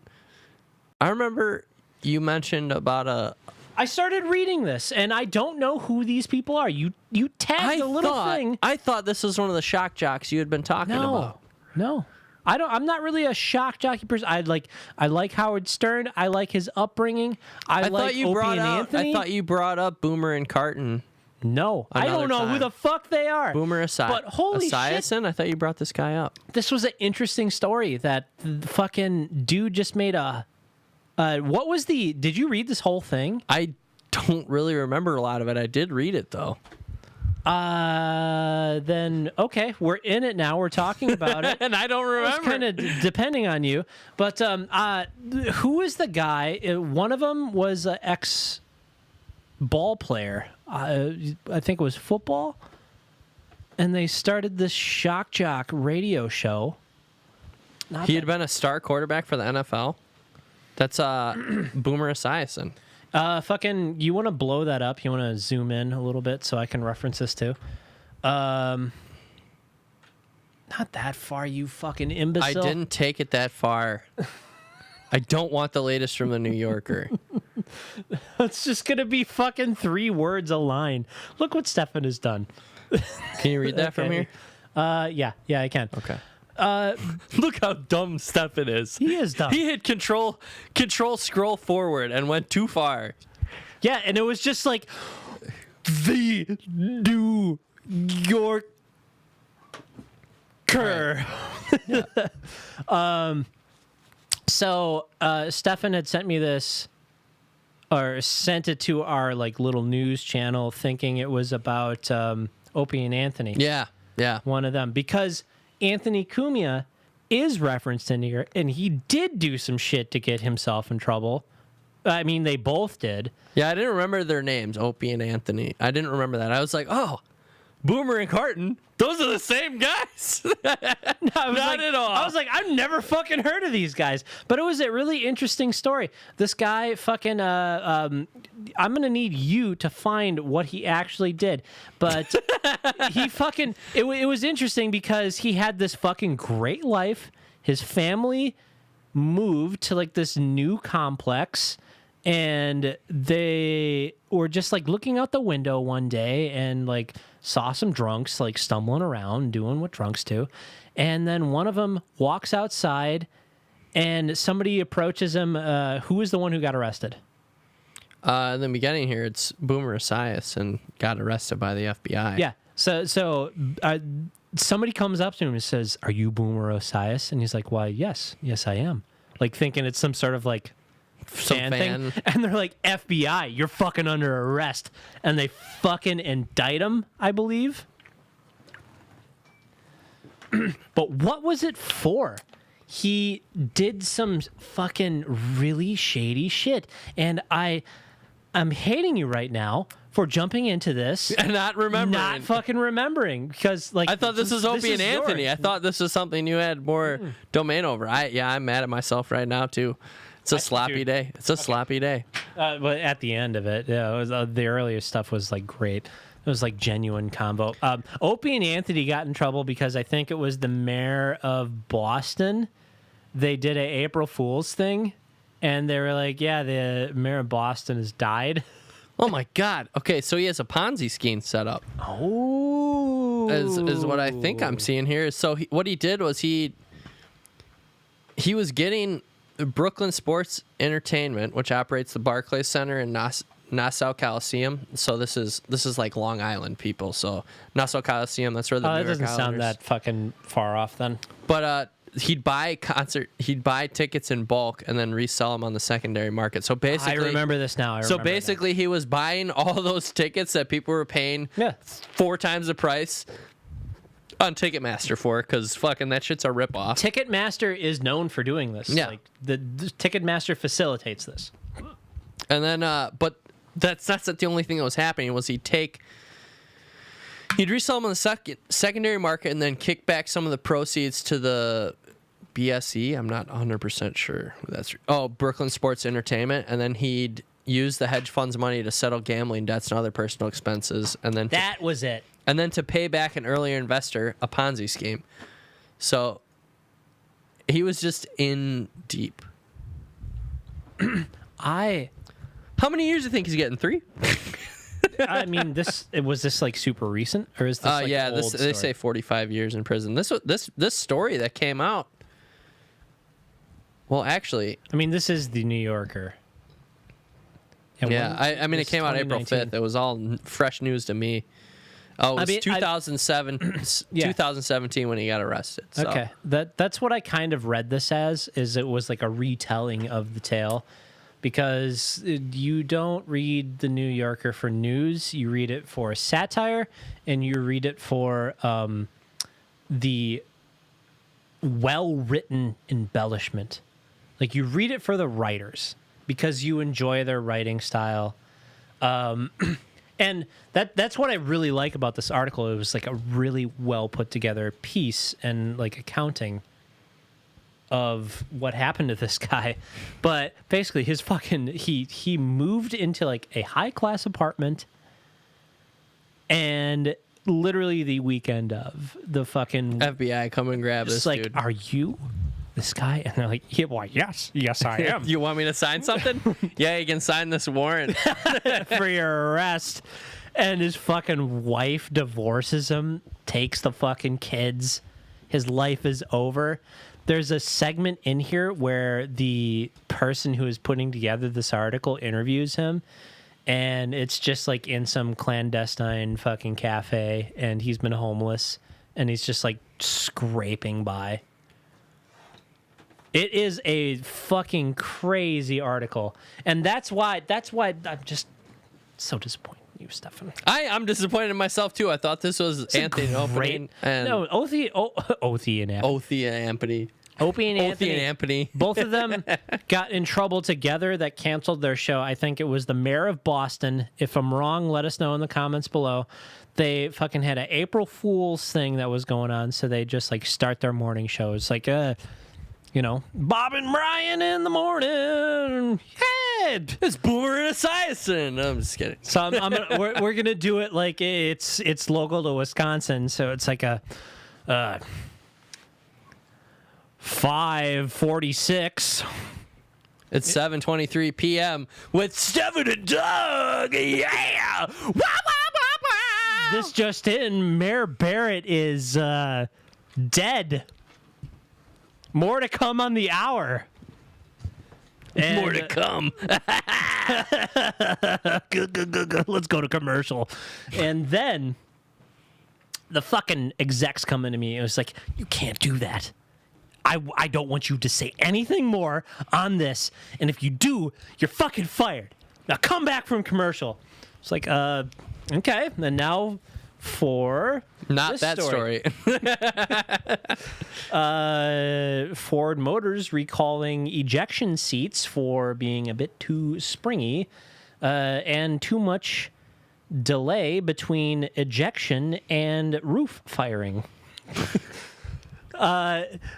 I remember you mentioned about I started reading this, and I don't know who these people are. You tagged a little thing. I thought this was one of the shock jocks you had been talking about. No. I'm not really a shock jockey person. I like Howard Stern. I like his upbringing. I like Opie and Anthony. I thought you brought up Boomer and Carton. No, I don't know who time. the fuck they are. Boomer But holy shit, Esiason? I thought you brought this guy up. this was an interesting story. That the fucking dude just made a. What was the? Did you read this whole thing? I don't really remember a lot of it. I did read it though. Then okay, we're in it now. We're talking about it. And I don't remember. It's kind of depending on you. But who is the guy? One of them was an ex ball player. I think it was football. And they started this shock jock radio show. He had been a star quarterback for the NFL. That's Boomer Esiason. Fucking, you want to blow that up? You want to zoom in a little bit so I can reference this too? Not that far, you fucking imbecile. I didn't take it that far. I don't want the latest from the New Yorker. It's just going to be fucking 3 words a line. Look what Stefan has done. Can you read that from here? Yeah, I can. Okay. Look how dumb Stefan is. He is dumb. He hit control scroll forward and went too far. Yeah, and it was just like the New Yorker. Yeah. So Stefan had sent me this, or sent it to our like little news channel, thinking it was about Opie and Anthony. Yeah. One of them, because Anthony Cumia is referenced in here, and he did do some shit to get himself in trouble. I mean, they both did. Yeah, I didn't remember their names, Opie and Anthony. I didn't remember that. I was like, oh, Boomer and Carton, those are the same guys. Not at all. I was like, I've never fucking heard of these guys. But it was a really interesting story. This guy fucking, I'm going to need you to find what he actually did. But he fucking, it was interesting because he had this fucking great life. His family moved to like this new complex. And they were just like looking out the window one day and like saw some drunks like stumbling around doing what drunks do. And then one of them walks outside and somebody approaches him. Who is the one who got arrested? In the beginning here, it's Boomer Esiason got arrested by the FBI. Yeah. So somebody comes up to him and says, "Are you Boomer Esiason?" And he's like, "Why, yes, I am." Like thinking it's some sort of like fan thing. And they're like, FBI, you're fucking under arrest. And they fucking indict him, I believe. But what was it for? He did some fucking really shady shit. And I'm hating you right now for jumping into this and not remembering. Not fucking remembering. Because like I thought this was Opie and Anthony. yours. I thought this was something you had more domain over. I'm mad at myself right now too. It's a sloppy day. It's a sloppy day. But at the end of it, yeah, it was the earlier stuff was like great. It was like genuine combo. Opie and Anthony got in trouble because I think it was the mayor of Boston. They did a April Fool's thing, and they were like, "Yeah, the mayor of Boston has died." Oh my God. Okay, so he has a Ponzi scheme set up. Oh, is what I think I'm seeing here. So what he did was he was getting Brooklyn Sports Entertainment, which operates the Barclays Center in Nassau Coliseum. So this is like Long Island people. So Nassau Coliseum, that's where the New that York doesn't sound Islanders- that fucking far off then. But he'd buy tickets in bulk and then resell them on the secondary market. So basically, I remember this now. So basically, he was buying all those tickets that people were paying 4 times the price on Ticketmaster for, because fucking that shit's a ripoff. Ticketmaster is known for doing this. Yeah. Like the Ticketmaster facilitates this. And then, but that's not the only thing that was happening. Was he'd resell them on the secondary market and then kick back some of the proceeds to the BSE. I'm not 100% sure who that's. Oh, Brooklyn Sports Entertainment, and then he'd use the hedge fund's money to settle gambling debts and other personal expenses, and then that was it. And then to pay back an earlier investor, a Ponzi scheme. So he was just in deep. How many years do you think he's getting? 3? I mean, was this like super recent, or is this like yeah, old they story? say 45 years in prison. This story that came out. Well, actually, I mean, this is the New Yorker. And yeah, I mean, it came out April 5th. It was all fresh news to me. Oh, it was 2017 when he got arrested. So. Okay, that's what I kind of read this as. Is it was like a retelling of the tale, because you don't read the New Yorker for news. You read it for satire, and you read it for the well-written embellishment. Like, you read it for the writers because you enjoy their writing style. And that's what I really like about this article. It was like a really well put together piece and like accounting of what happened to this guy. But basically his fucking he moved into like a high class apartment, and literally the weekend of the fucking FBI come and grab this like, dude. are you this guy? And they're like, yeah, well, yes I am. You want me to sign something? Yeah, you can sign this warrant for your arrest. And his fucking wife divorces him, takes the fucking kids. His life is over. There's a segment in here where the person who is putting together this article interviews him, and it's just like in some clandestine fucking cafe, and he's been homeless, and he's just like scraping by. It is a fucking crazy article, and that's why I'm just so disappointed in you, Stefan. I'm disappointed in myself too. I thought this was It's Anthony opening. And no, Othie and Anthony. Othie and Anthony. Opie and Othie and Anthony. Both of them got in trouble together that canceled their show. I think it was the mayor of Boston. If I'm wrong, let us know in the comments below. They fucking had an April Fool's thing that was going on, so they just like start their morning shows like Bob and Brian in the morning. Hey, It's Boomer and Esiason. I'm just kidding. so we're gonna do it like it's local to Wisconsin, so it's like a 5:46. It's 7:23 p.m. with Stefan and Doug. Yeah. Wah, wah, wah, wah. This just in: Mayor Barrett is dead. More to come on the hour. And More to come. Let's go to commercial. And then the fucking execs come into me. It was like, you can't do that. I don't want you to say anything more on this. And if you do, you're fucking fired. Now come back from commercial. It's like, okay. And now for Not this that story. Ford Motors recalling ejection seats for being a bit too springy and too much delay between ejection and roof firing.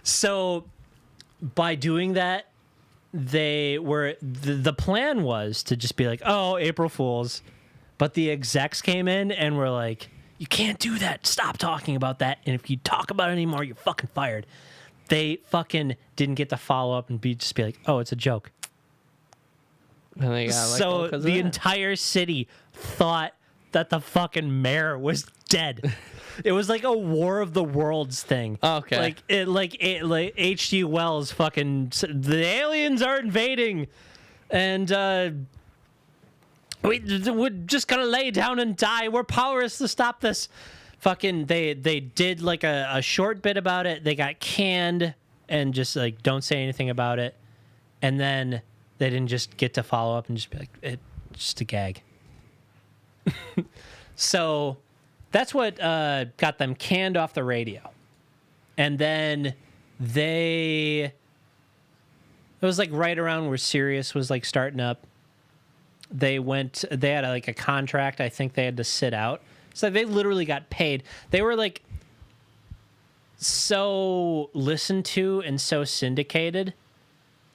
So by doing that, the plan was to just be like, oh, April Fools. But the execs came in and were like, you can't do that. Stop talking about that. And if you talk about it anymore, you're fucking fired. They fucking didn't get to follow up and just be like, oh, it's a joke. And they got So the entire city thought that the fucking mayor was dead. It was like a War of the Worlds thing. Okay. Like H.G. Wells fucking the aliens are invading, and we're just gonna lay down and die. We're powerless to stop this. Fucking they did like a short bit about it. They got canned and just like don't say anything about it. And then they didn't just get to follow up and just be like, it's just a gag. So that's what got them canned off the radio. And then it was like right around where Sirius was like starting up. They had like a contract. I think they had to sit out. So they literally got paid. They were like so listened to and so syndicated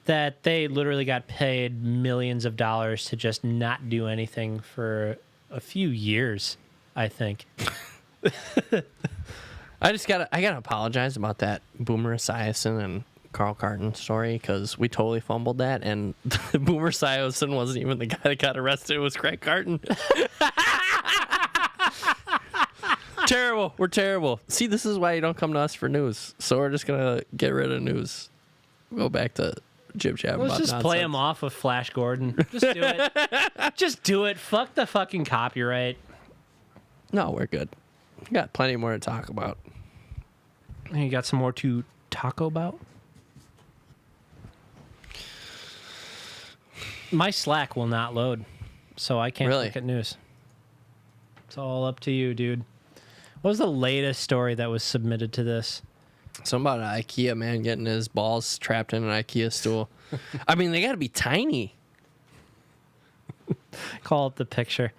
that they literally got paid millions of dollars to just not do anything for a few years, I think. I gotta apologize about that Boomer Esiason and Carl Carton story, because we totally fumbled that, and Boomer Esiason wasn't even the guy that got arrested. It was Craig Carton. Terrible. We're terrible. See, this is why you don't come to us for news. So we're just gonna get rid of news. Go back to jib jab. Let's just play him off with Flash Gordon. Just do it. Just do it. Fuck the fucking copyright. No, we're good. We got plenty more to talk about. You got some more to talk about? My Slack will not load, so I can't look at news. It's all up to you, dude. What was the latest story that was submitted to this? Something about an IKEA man getting his balls trapped in an IKEA stool. I mean, they got to be tiny. Call up the picture.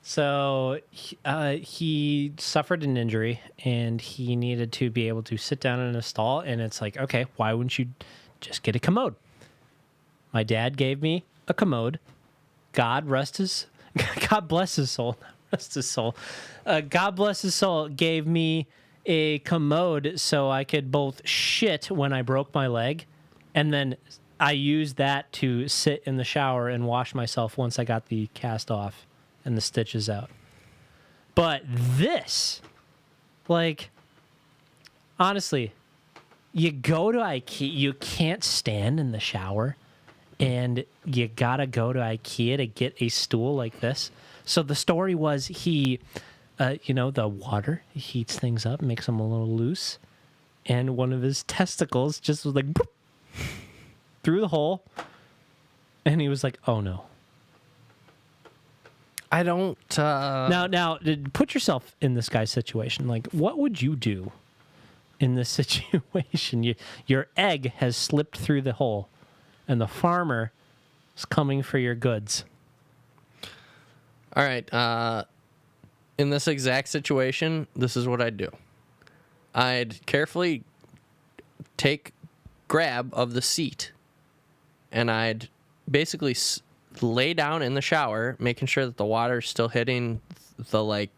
So he suffered an injury, and he needed to be able to sit down in a stall. And it's like, okay, why wouldn't you just get a commode? My dad gave me a commode. God bless his soul. Rest his soul. God bless his soul gave me a commode so I could both shit when I broke my leg, and then I used that to sit in the shower and wash myself once I got the cast off and the stitches out. But this, like, honestly, you go to IKEA, you can't stand in the shower, and you gotta go to IKEA to get a stool like this. So the story was the water heats things up, makes them a little loose, and one of his testicles just was like boop, through the hole, and he was like, "Oh no." I don't. Now, put yourself in this guy's situation. Like, what would you do in this situation? Your egg has slipped through the hole, and the farmer is coming for your goods. All right. In this exact situation, this is what I'd do. I'd carefully take grab of the seat, and I'd basically lay down in the shower, making sure that the water's still hitting the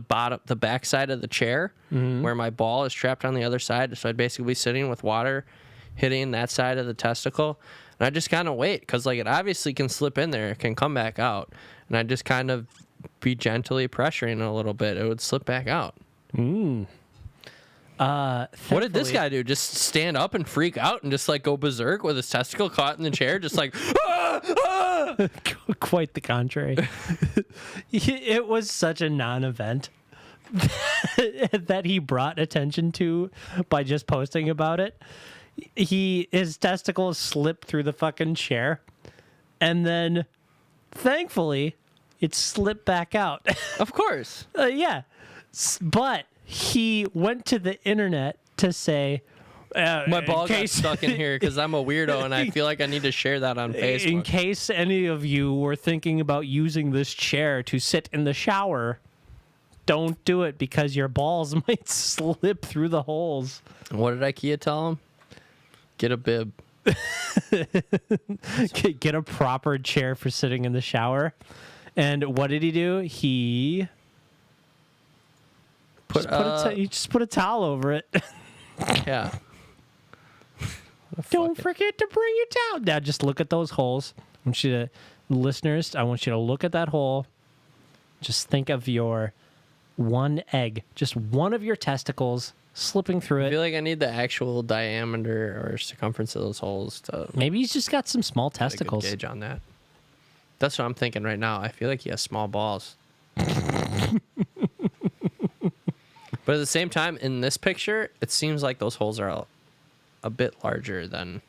bottom, the back side of the chair, where my ball is trapped on the other side. So I'd basically be sitting with water hitting that side of the testicle, and I just kind of wait, because like it obviously can slip in there, it can come back out, and I just kind of be gently pressuring it a little bit. It would slip back out. What did this guy do? Just stand up and freak out and just like go berserk with his testicle caught in the chair, just like Quite the contrary. It was such a non-event that he brought attention to by just posting about it. His testicles slipped through the fucking chair, and then thankfully it slipped back out. Of course. Yeah. But he went to the internet to say, my ball got stuck in here because I'm a weirdo and I feel like I need to share that on Facebook. In case any of you were thinking about using this chair to sit in the shower, don't do it because your balls might slip through the holes. What did IKEA tell him? Get a bib. Get a proper chair for sitting in the shower. And what did he do? He just put a towel over it. Yeah. Don't forget to bring your towel. Now just look at those holes. I want you to, listeners, I want you to look at that hole. Just think of your one egg, just one of your testicles slipping through it. I feel like I need the actual diameter or circumference of those holes to. Maybe he's just got some small testicles. Gauge on that. That's what I'm thinking right now. I feel like he has small balls. But at the same time, in this picture, it seems like those holes are a bit larger than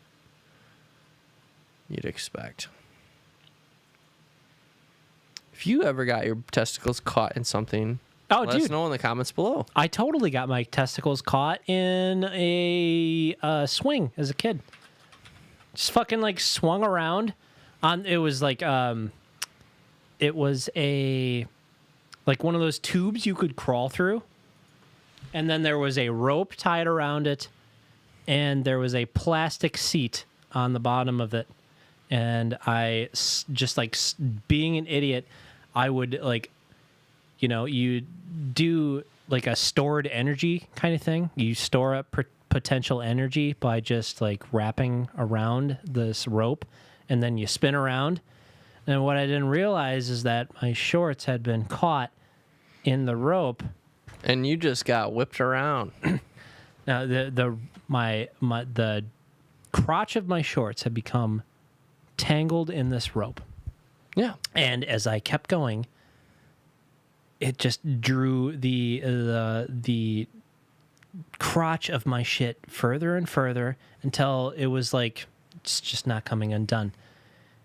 you'd expect. If you ever got your testicles caught in something, let us know in the comments below. I totally got my testicles caught in a swing as a kid. Just fucking like swung around on. It was like it was a like one of those tubes you could crawl through, and then there was a rope tied around it, and there was a plastic seat on the bottom of it, and I just like being an idiot, I would like, you know, you do like a stored energy kind of thing. You store up potential energy by just like wrapping around this rope, and then you spin around. And what I didn't realize is that my shorts had been caught in the rope, and you just got whipped around. Now the crotch of my shorts had become tangled in this rope. Yeah. And as I kept going, it just drew the crotch of my shit further and further until it was like it's just not coming undone.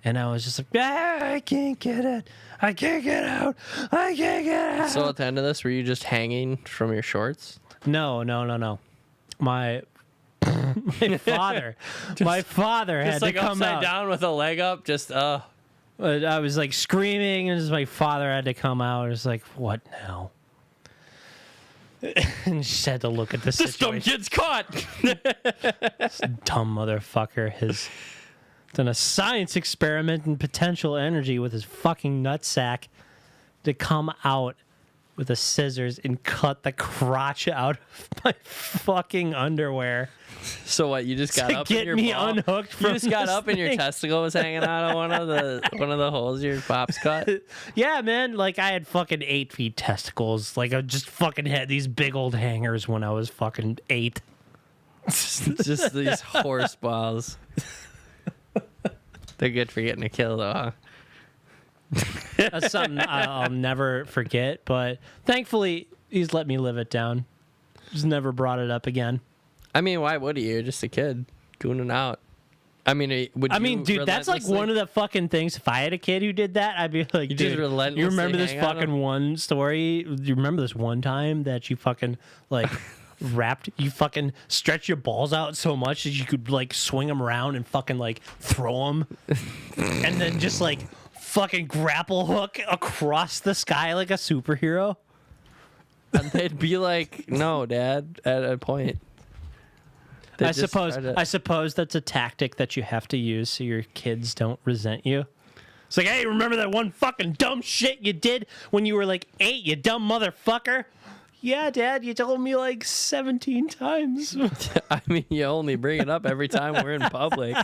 And I was just like, I can't get it. I can't get out. I can't get out. So at the end of this, were you just hanging from your shorts? No. My father had like to come upside out. down with a leg up, just I was like screaming, and my father had to come out. It was like, what now? And just had to look at the situation. This dumb kid's caught. This dumb motherfucker has done a science experiment in potential energy with his fucking nutsack to come out with the scissors and cut the crotch out of my fucking underwear. So what? You just got up get and your me ball, unhooked from you just got this up and your thing. testicle was hanging out of one of the holes your pops cut. Yeah, man. Like I had fucking 8 feet testicles. Like I just fucking had these big old hangers when I was fucking 8. Just these horse balls. They're good for getting a kill, though, huh? That's something I'll never forget. But thankfully, he's let me live it down. Just never brought it up again. I mean, why would he? You're just a kid gooning out. I mean, dude, that's like one of the fucking things. If I had a kid who did that, I'd be like, just dude, relentlessly you remember this hang on fucking him? one story? You remember this one time that you fucking like you fucking stretch your balls out so much that you could like swing them around and fucking like throw them, and then just like fucking grapple hook across the sky like a superhero? And they'd be like, "No, Dad," at a point. I suppose that's a tactic that you have to use so your kids don't resent you. It's like, hey, remember that one fucking dumb shit you did when you were like 8, you dumb motherfucker? Yeah, Dad, you told me like 17 times. I mean, you only bring it up every time we're in public.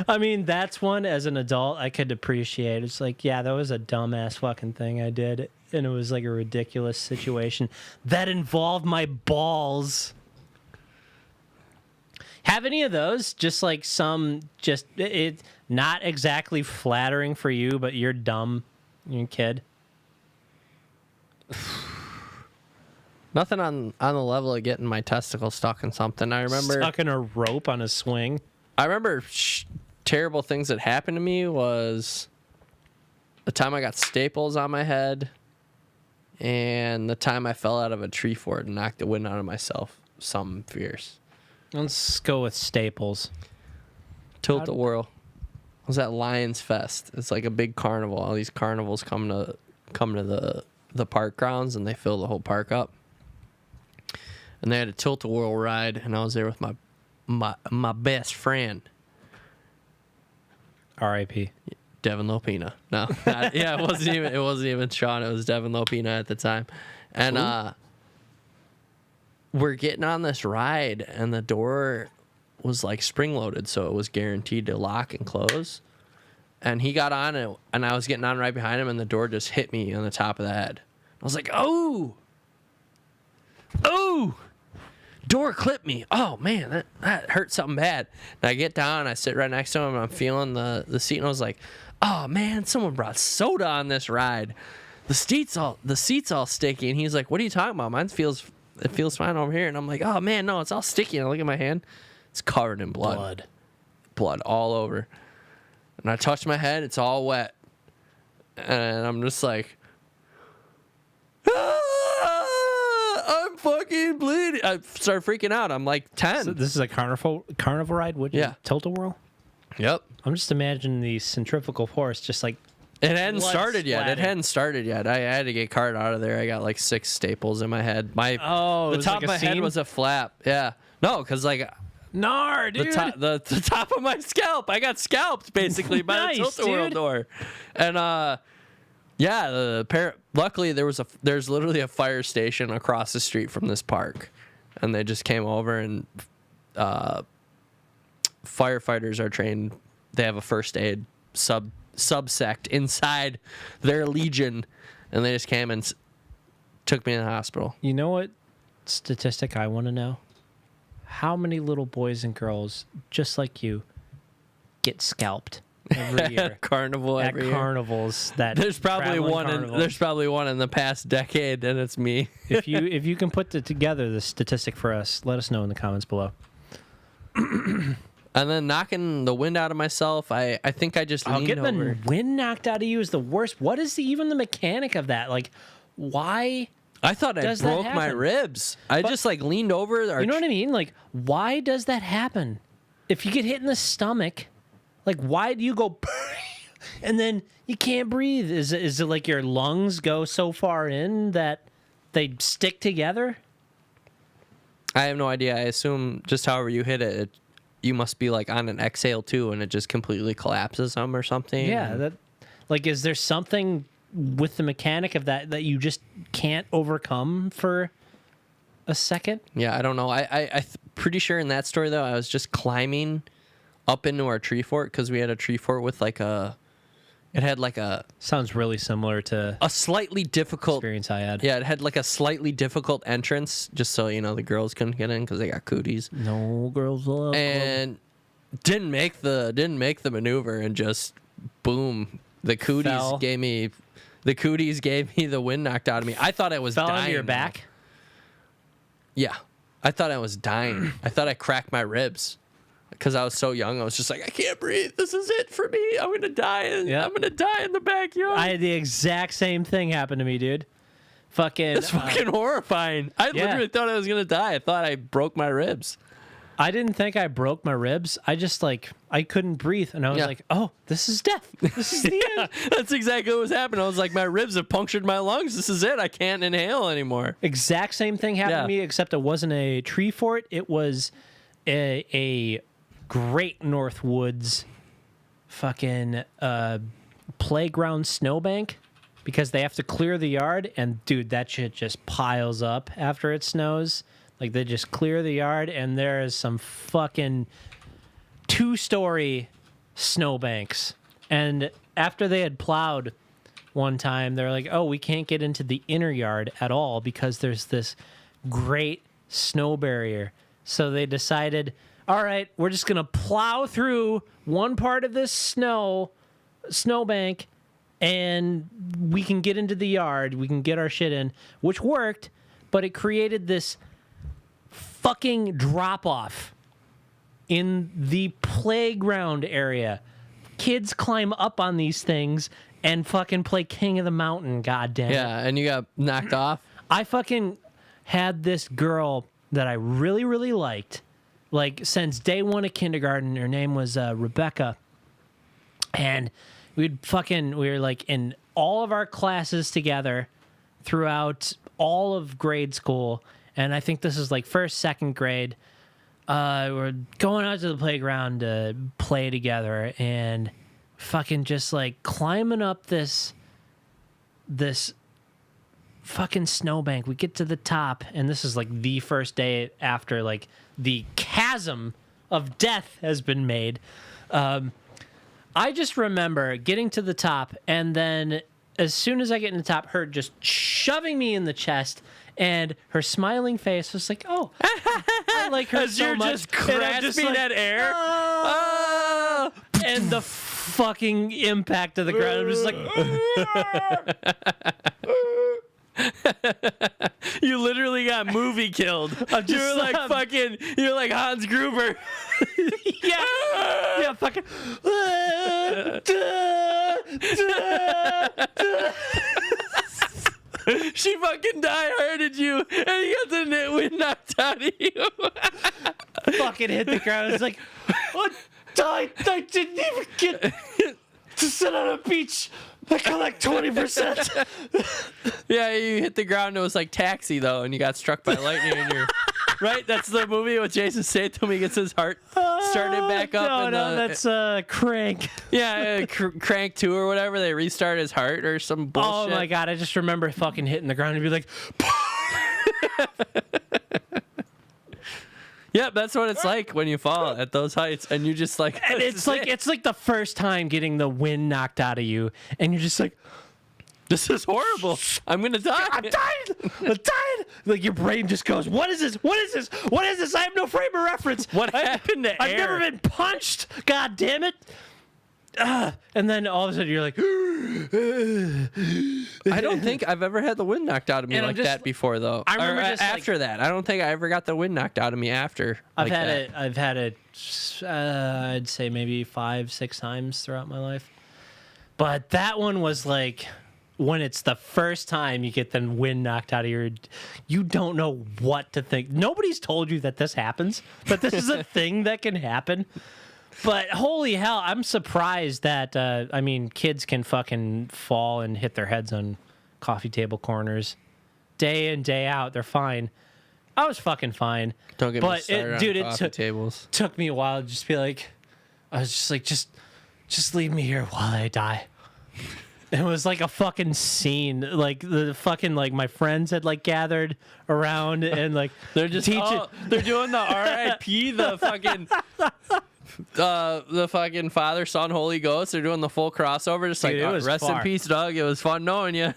I mean, that's one as an adult I could appreciate. It's like, yeah, that was a dumbass fucking thing I did. And it was like a ridiculous situation that involved my balls. Have any of those just like it not exactly flattering for you, but you're dumb, you're a kid? Nothing on the level of getting my testicle stuck in something. I remember Stuck in a rope on a swing. I remember terrible things that happened to me was the time I got staples on my head and the time I fell out of a tree fort and knocked the wind out of myself. Something fierce. Let's go with staples. Tilt-a-whirl. It was at Lions Fest. It's like a big carnival. All these carnivals come to the park grounds and they fill the whole park up. And they had a tilt-a-whirl ride, and I was there with my best friend, R.I.P. Devin Lopina. No, it wasn't even Sean. It was Devin Lopina at the time, and we're getting on this ride, and the door was like spring-loaded, so it was guaranteed to lock and close. And he got on it, and I was getting on right behind him, and the door just hit me on the top of the head. I was like, "Oh, door clipped me. Oh man, that hurt something bad." And I get down, I sit right next to him, and I'm feeling the seat, and I was like, "Oh man, someone brought soda on this ride. The seat's all sticky." And he's like, "What are you talking about? Mine feels it feels fine over here. And I'm like, oh man, no, it's all sticky. And I look at my hand, it's covered in blood all over. And I touch my head, it's all wet. And I'm just like, I'm fucking bleeding. I start freaking out. I'm like 10. So this is a carnival ride? Would you Tilt-A-Whirl? Yep. I'm just imagining the centrifugal force just like it hadn't started yet. splatting. It hadn't started yet. I had to get carted out of there. I got like 6 staples in my head. The was top like of my head seam? was a flap. Yeah. No, because like Nar, dude. the top of my scalp. I got scalped basically by Nice, the Tilt-A-Whirl dude. door. And luckily there's literally a fire station across the street from this park. And they just came over and firefighters are trained. They have a first aid subsect inside their legion, and they just came and took me to the hospital. You know what statistic I want to know? How many little boys and girls just like you get scalped every year Carnival at every year. carnivals? There's There's probably one in the past decade, and it's me. if you can put together the statistic for us, let us know in the comments below. And then knocking the wind out of myself, I think I just leaned Getting over. the wind knocked out of you is the worst. What is even the mechanic of that? Like, why? I thought I does that broke my happen? Ribs. I just like leaned over. You know what I mean? Like, why does that happen? If you get hit in the stomach, like, why do you go and then you can't breathe? Is it like your lungs go so far in that they stick together? I have no idea. I assume just however you hit it, you must be like on an exhale too, and it just completely collapses them or something. Yeah. Is there something with the mechanic of that you just can't overcome for a second? Yeah, I don't know. I'm pretty sure in that story though, I was just climbing up into our tree fort because we had a tree fort with it had like a Sounds really similar to slightly difficult experience I had. Yeah, it had like a slightly difficult entrance, just so the girls couldn't get in because they got cooties. No girls allowed. And didn't make the maneuver, and just boom, the cooties gave me the wind knocked out of me. I thought I was Fell dying. onto your back. Yeah, I thought I was dying. I thought I cracked my ribs. Because I was so young, I was just like, I can't breathe. This is it for me. I'm gonna die. I'm gonna die in the backyard. I had the exact same thing happen to me, dude. It's fucking horrifying. I literally thought I was gonna die. I thought I broke my ribs. I didn't think I broke my ribs. I just I couldn't breathe, and I was like, "Oh, this is death. This is the end." That's exactly what was happening. I was like, my ribs have punctured my lungs. This is it. I can't inhale anymore. Exact same thing happened to me, except it wasn't a tree fort. It was a Great North Woods fucking playground snowbank, because they have to clear the yard, and dude, that shit just piles up after it snows. Like, they just clear the yard, and there is some fucking 2-story snowbanks. And after they had plowed one time, they're like, oh, we can't get into the inner yard at all because there's this great snow barrier. So they decided, all right, we're just going to plow through one part of this snowbank, and we can get into the yard. We can get our shit in, which worked, but it created this fucking drop-off in the playground area. Kids climb up on these things and fucking play King of the Mountain, goddamn. Yeah, and you got knocked off? I fucking had this girl that I really, really liked, like, since day one of kindergarten. Her name was Rebecca. And we were like in all of our classes together throughout all of grade school. And I think this is like first, second grade. We're going out to the playground to play together, and fucking just like climbing up this fucking snowbank. We get to the top, and this is like the first day after like the chasm of death has been made. I just remember getting to the top, and then as soon as I get in the top, her just shoving me in the chest, and her smiling face was like, "Oh, I like her so much." Just grasping at air. And the fucking impact of the ground. I'm just like, You literally got movie killed. You're like Hans Gruber. Yeah, fucking. She fucking die-hearted you, and you got the wind knocked out of you. Fucking hit the ground. It's like, I didn't even get to sit on a beach. I collect 20%. Yeah, you hit the ground. It was like Taxi, though, and you got struck by lightning in your... Right? That's the movie with Jason Statham. He gets his heart started back up. No, that's Crank. Yeah, Crank 2 or whatever. They restart his heart or some bullshit. Oh, my God. I just remember fucking hitting the ground and be like... Yep, that's what it's like when you fall at those heights, and you just like... And it's like the first time getting the wind knocked out of you, and you're just like... This is horrible. I'm going to die. I'm dying. Like your brain just goes, what is this? What is this? What is this? I have no frame of reference. What happened to I've air? never been punched. God damn it. And then all of a sudden you're like, I don't think I've ever had the wind knocked out of me And I'm like just- that before, though. I remember just, like- after that. I don't think I ever got the wind knocked out of me after. I've like had that. it, I'd say maybe 5-6 times throughout my life. But that one was like, when it's the first time you get the wind knocked out of you don't know what to think. Nobody's told you that this happens, but this is a thing that can happen. But holy hell, I'm surprised that, kids can fucking fall and hit their heads on coffee table corners day in, day out. They're fine. I was fucking fine. Don't get me started on coffee tables. Took me a while to just be like, I was just like, just leave me here while I die. It was like a fucking scene. Like the fucking my friends had gathered around and they're just they're doing the R.I.P. the fucking the fucking Father, Son, Holy Ghost. They're doing the full crossover. Just Dude, it was rest far. in peace, Doug. It was fun knowing you.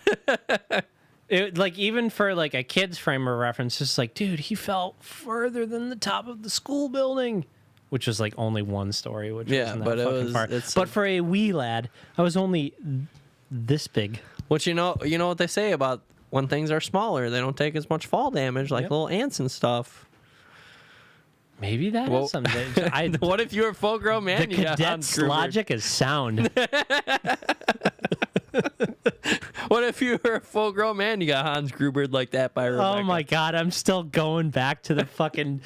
It, even for a kid's frame of reference, it's like, dude, he fell further than the top of the school building, which was only one story, which wasn't that but fucking far. But for a wee lad, I was only this big. Which you know what they say about when things are smaller, they don't take as much fall damage, like little ants and stuff. Maybe that is something. What if you were a full-grown man? The cadet's logic is sound. What if you were a full-grown man? You got Hans Grubered like that by Rebecca. Oh my God, I'm still going back to the fucking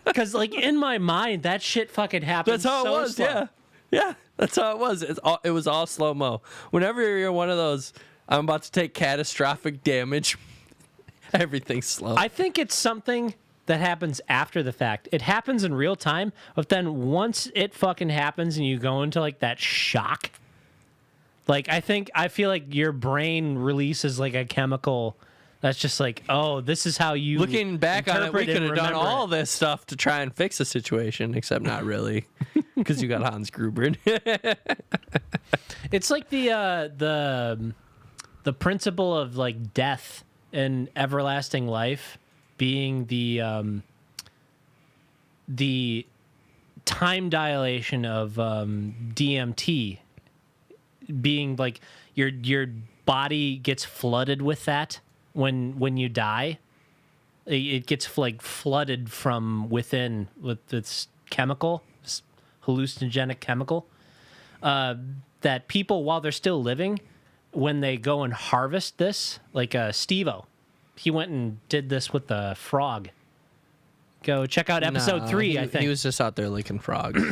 because in my mind that shit fucking happened. That's how it was. Slow. Yeah, that's how it was. It was all slow-mo. Whenever you're one of those, I'm about to take catastrophic damage, everything's slow. I think it's something that happens after the fact. It happens in real time, but then once it fucking happens and you go into that shock, I feel like your brain releases a chemical that's just oh, this is how you Looking back on it, we interpret could and have done remember all it. this stuff to try and fix the situation, except not really, because you got Hans Gruber. It's like the principle of death and everlasting life being the time dilation of DMT being your body gets flooded with that when you die. It gets flooded from within with this chemical, this hallucinogenic chemical, that people, while they're still living, when they go and harvest this, Steve-O, he went and did this with the frog. Go check out episode 3, I think. He was just out there licking frogs.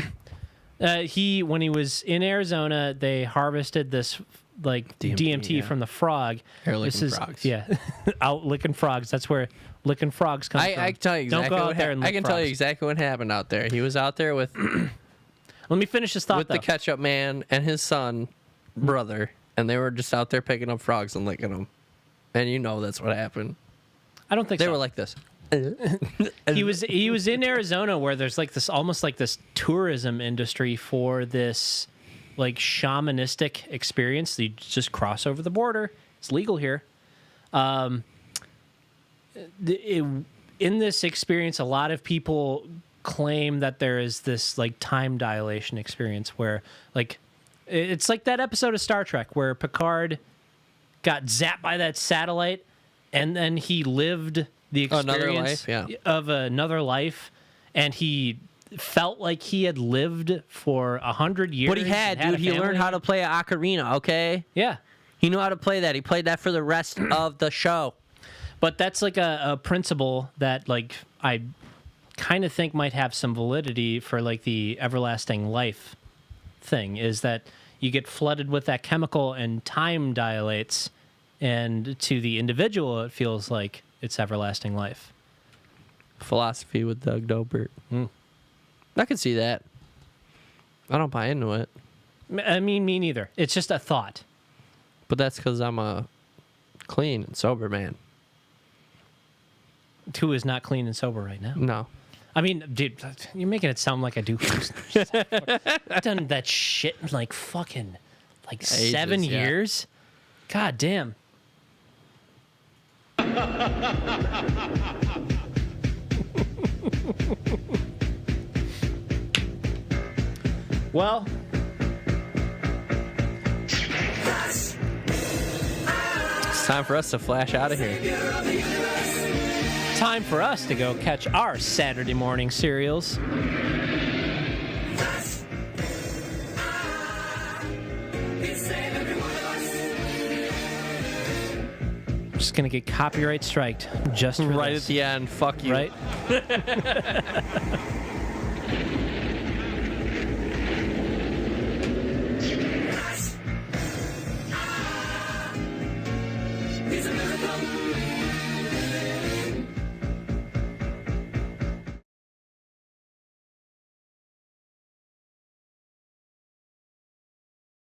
When he was in Arizona, they harvested this DMT from the frog. Hair licking frogs. Yeah, out licking frogs. That's where licking frogs come from. I can tell you exactly Don't go out there and lick I can tell you frogs. exactly what happened out there. He was out there with Let me finish this thought, with the ketchup man and his son, brother, and they were just out there picking up frogs and licking them. And that's what happened. I don't think They so. were like this. He was in Arizona where there's this almost this tourism industry for this shamanistic experience. You just cross over the border. It's legal here. In this experience, a lot of people claim that there is this time dilation experience where It's like that episode of Star Trek where Picard got zapped by that satellite, and then he lived the experience of another life, and he felt like he had lived for 100 years. What he had, dude, he learned how to play an ocarina, okay? Yeah. He knew how to play that. He played that for the rest of the show. But that's like a principle that, like, I kind of think might have some validity for, like, the everlasting life thing, is that you get flooded with that chemical and time dilates, and to the individual it feels like it's everlasting life. Philosophy with Doug Dobert. I can see that. I don't buy into it. I mean, me neither. It's just a thought. But that's because I'm a clean and sober man. Who is not clean and sober right now? No. I mean, dude, you're making it sound like I do. I've done that shit in like fucking like Ages, 7 years. God damn. Well, it's time for us to flash out of here. time for us to go catch our Saturday morning cereals. Just gonna get copyright striked just for Right this. at the end. Fuck you. Right?